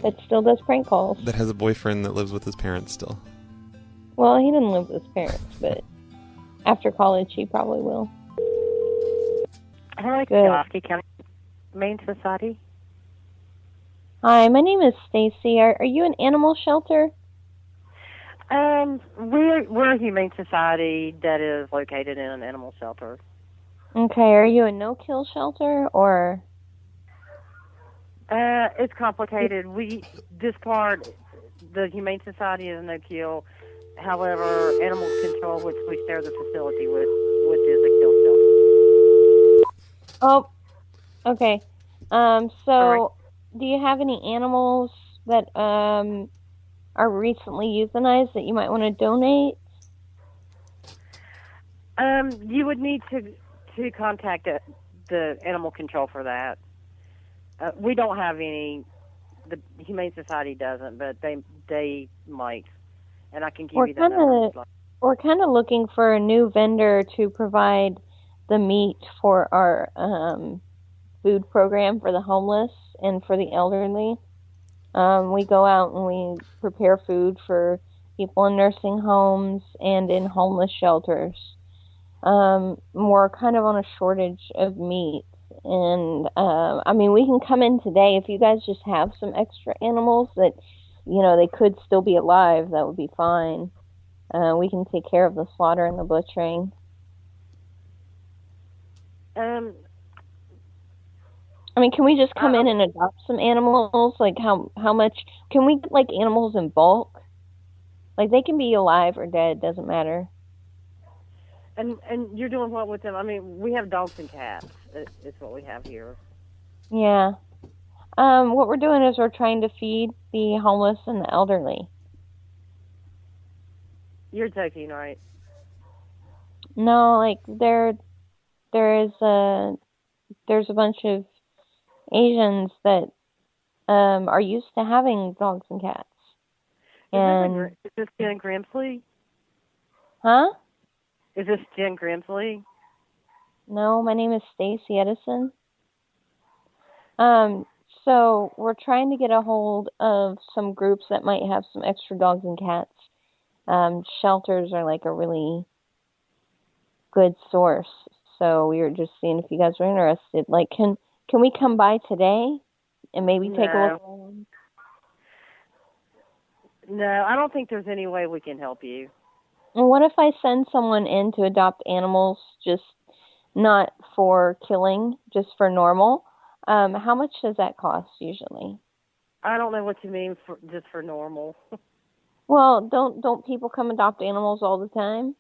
that still does prank calls. That has a boyfriend that lives with his parents still. Well, he didn't live with his parents, but after college, he probably will. Hi, Good. Staci County Humane Society. Hi, my name is Staci. Are you an animal shelter? We're a humane society that is located in an animal shelter. Okay, are you a no-kill shelter, or? It's complicated. The humane society is a no-kill. However, animal control, which we share the facility with is a kill shelter. Oh, okay. So, right. Do you have any animals that are recently euthanized that you might want to donate? You would need to contact the animal control for that. We don't have any. The Humane Society doesn't, but they might, and I can give you the number. We're kind of looking for a new vendor to provide the meat for our food program for the homeless and for the elderly. We go out and we prepare food for people in nursing homes and in homeless shelters. We're kind of on a shortage of meat. And, we can come in today. If you guys just have some extra animals that, they could still be alive, that would be fine. We can take care of the slaughter and the butchering. Can we just come in and adopt some animals? How much? Can we get, animals in bulk? They can be alive or dead, doesn't matter. And you're doing what with them? We have dogs and cats. It's what we have here. Yeah. What we're doing is we're trying to feed the homeless and the elderly. You're joking, right? No, there's a bunch of Asians that are used to having dogs and cats. Is this Jen Grimsley? Huh? Is this Jen Grimsley? No, my name is Staci Edison. So we're trying to get a hold of some groups that might have some extra dogs and cats. Shelters are a really good source. So we were just seeing if you guys were interested. Can we come by today and maybe take a look around? No, I don't think there's any way we can help you. And what if I send someone in to adopt animals, just not for killing, just for normal? How much does that cost usually? I don't know what you mean just for normal. Well, don't people come adopt animals all the time?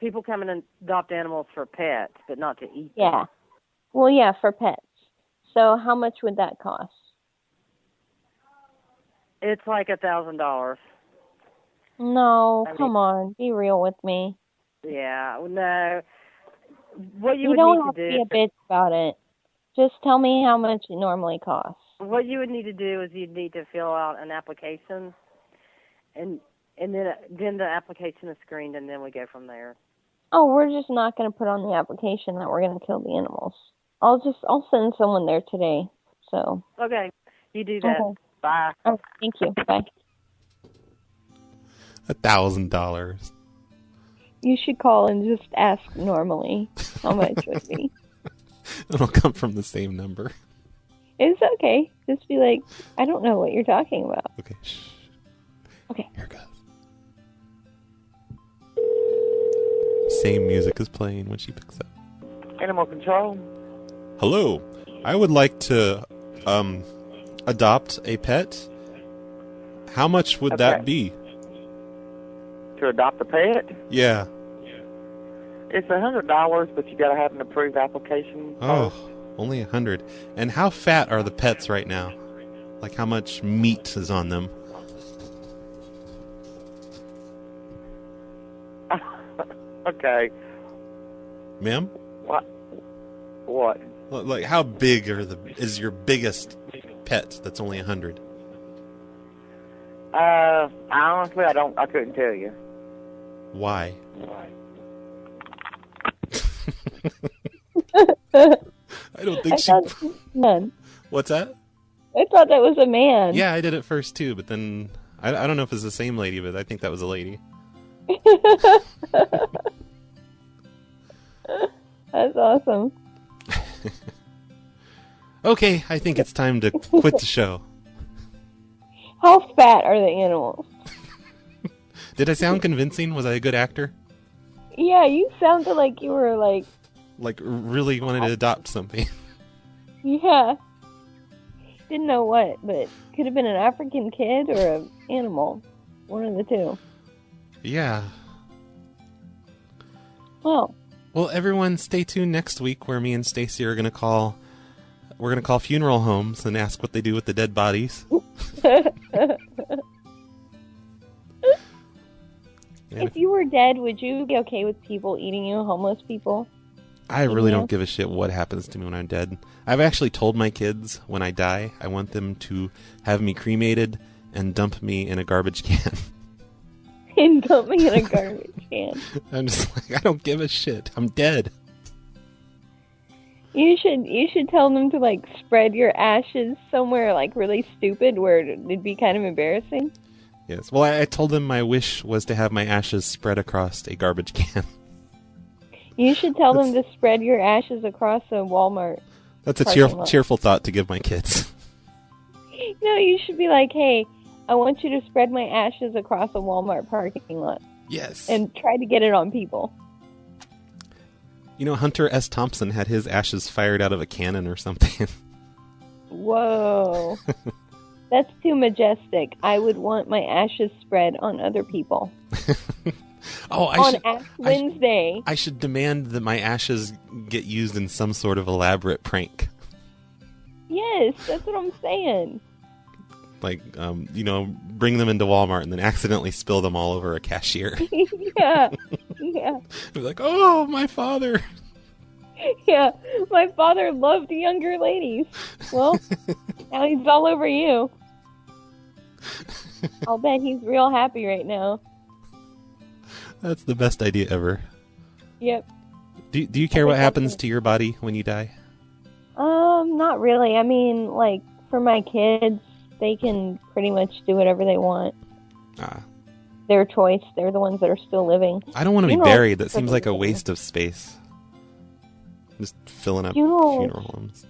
people come in and adopt animals for pets, but not to eat them. Yeah. Well, yeah, for pets. So how much would that cost? It's like $1,000. No, come on. Be real with me. Yeah, no. What you You would don't need have to to do... be a bitch about it. Just tell me how much it normally costs. What you would need to do is you'd need to fill out an application, and then the application is screened, and then we go from there. Oh, we're just not going to put on the application that we're going to kill the animals. I'll send someone there today. So. Okay, you do that. Okay. Bye. Oh, thank you. Bye. $1,000. You should call and just ask normally how much it would be. It'll come from the same number. It's okay. Just be like, I don't know what you're talking about. Okay. Shh. Okay. Here it goes. Same music is playing when she picks up. Animal control. Hello. I would like to adopt a pet. How much would that be? To adopt a pet? Yeah. It's $100, but you got to have an approved application. Oh, only 100. And how fat are the pets right now? Like how much meat is on them? Okay. Ma'am? What? Like how big is your biggest pet that's only 100? Honestly, I couldn't tell you. Why? I don't think she... Man. What's that? I thought that was a man. Yeah, I did it first too, but then I don't know if it's the same lady, but I think that was a lady. That's awesome. Okay, I think it's time to quit the show. How fat are the animals? Did I sound convincing? Was I a good actor? Yeah, you sounded like you were like really wanted to adopt something. Yeah. Didn't know what, but could have been an African kid or an animal. One of the two. Yeah. Well, everyone, stay tuned next week where me and Staci are going to call. We're going to call funeral homes and ask what they do with the dead bodies. If you were dead, would you be okay with people eating you, homeless people? I really don't give a shit what happens to me when I'm dead. I've actually told my kids when I die, I want them to have me cremated and dump me in a garbage can. And dump me in a garbage can. I'm just like, I don't give a shit. I'm dead. You should tell them to like spread your ashes somewhere like really stupid where it'd be kind of embarrassing. Yes. Well, I told them my wish was to have my ashes spread across a garbage can. You should tell them to spread your ashes across a Walmart. That's a cheerful thought to give my kids. No, you should be like, hey, I want you to spread my ashes across a Walmart parking lot. Yes. And try to get it on people. You know, Hunter S. Thompson had his ashes fired out of a cannon or something. Whoa. That's too majestic. I would want my ashes spread on other people. On Ash Wednesday. I should demand that my ashes get used in some sort of elaborate prank. Yes, that's what I'm saying. Like, bring them into Walmart and then accidentally spill them all over a cashier. Yeah. Be like, oh, my father. Yeah, my father loved younger ladies. Well, now he's all over you. I'll bet he's real happy right now. That's the best idea ever. Yep. Do you care what happens to your body when you die? Not really. I mean, like, for my kids, they can pretty much do whatever they want. Their choice. They're the ones that are still living. I don't want to be buried. That seems like a waste of space. Just filling up funeral homes.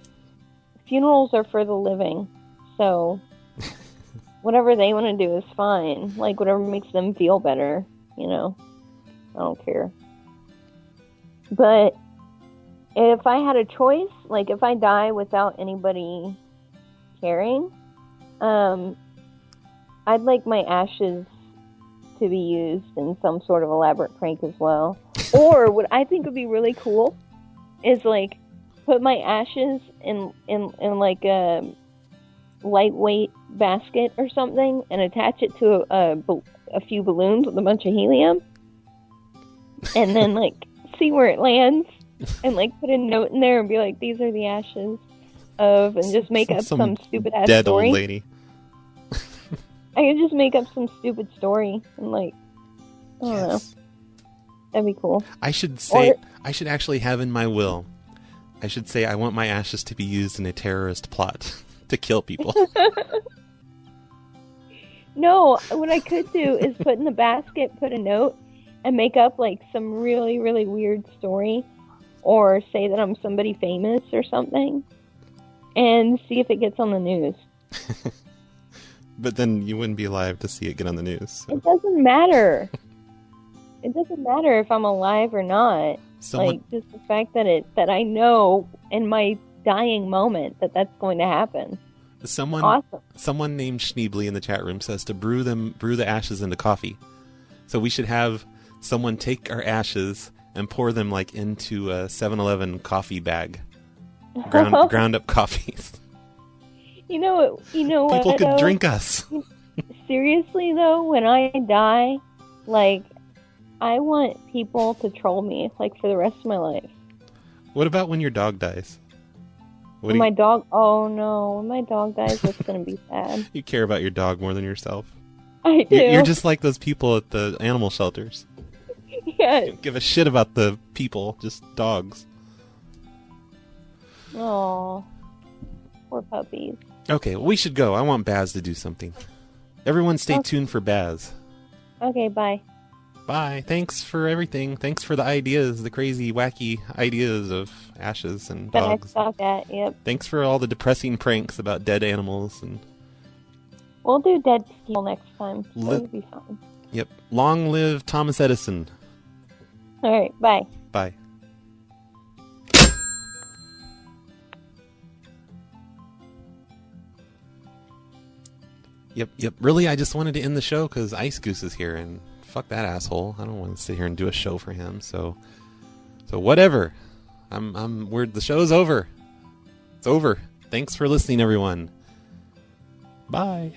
Funerals are for the living. So, whatever they want to do is fine. Like, whatever makes them feel better, I don't care. But if I had a choice, like if I die without anybody caring, I'd like my ashes to be used in some sort of elaborate prank as well. Or what I think would be really cool is like put my ashes in like a lightweight basket or something and attach it to a few balloons with a bunch of helium, and then like see where it lands, and like put a note in there and be like, these are the ashes of, and just make up some stupid ass dead story. Old lady. I could just make up some stupid story and like, I don't know. That'd be cool. I should say, I should actually have in my will, I should say I want my ashes to be used in a terrorist plot to kill people. No, what I could do is put in the basket, put a note, and make up like some really, really weird story, or say that I'm somebody famous or something, and see if it gets on the news. But then you wouldn't be alive to see it get on the news. So. It doesn't matter. It doesn't matter if I'm alive or not. Like, just the fact that I know in my dying moment that that's going to happen. Someone named Schneebly in the chat room says to brew the ashes into coffee. So we should have someone take our ashes and pour them like into a 7-Eleven coffee bag. Ground up coffees. You know what? People could drink us. Seriously though, when I die, like, I want people to troll me like for the rest of my life. What about when your dog dies? Oh no, when my dog dies, that's gonna be sad. You care about your dog more than yourself. I do. You're just like those people at the animal shelters. Yeah. You don't give a shit about the people, just dogs. Oh, poor puppies. Okay, well, we should go. I want Baz to do something. Everyone stay tuned for Baz. Okay, bye. Bye. Thanks for everything. Thanks for the ideas, the crazy, wacky ideas of ashes and dogs. That I suck at, yep. Thanks for all the depressing pranks about dead animals. And we'll do dead people next time. It'll be fun. Yep. Long live Thomas Edison. All right, bye. Bye. Yep. Really, I just wanted to end the show because Ice Goose is here, and fuck that asshole. I don't want to sit here and do a show for him. So whatever. The show's over. It's over. Thanks for listening, everyone. Bye.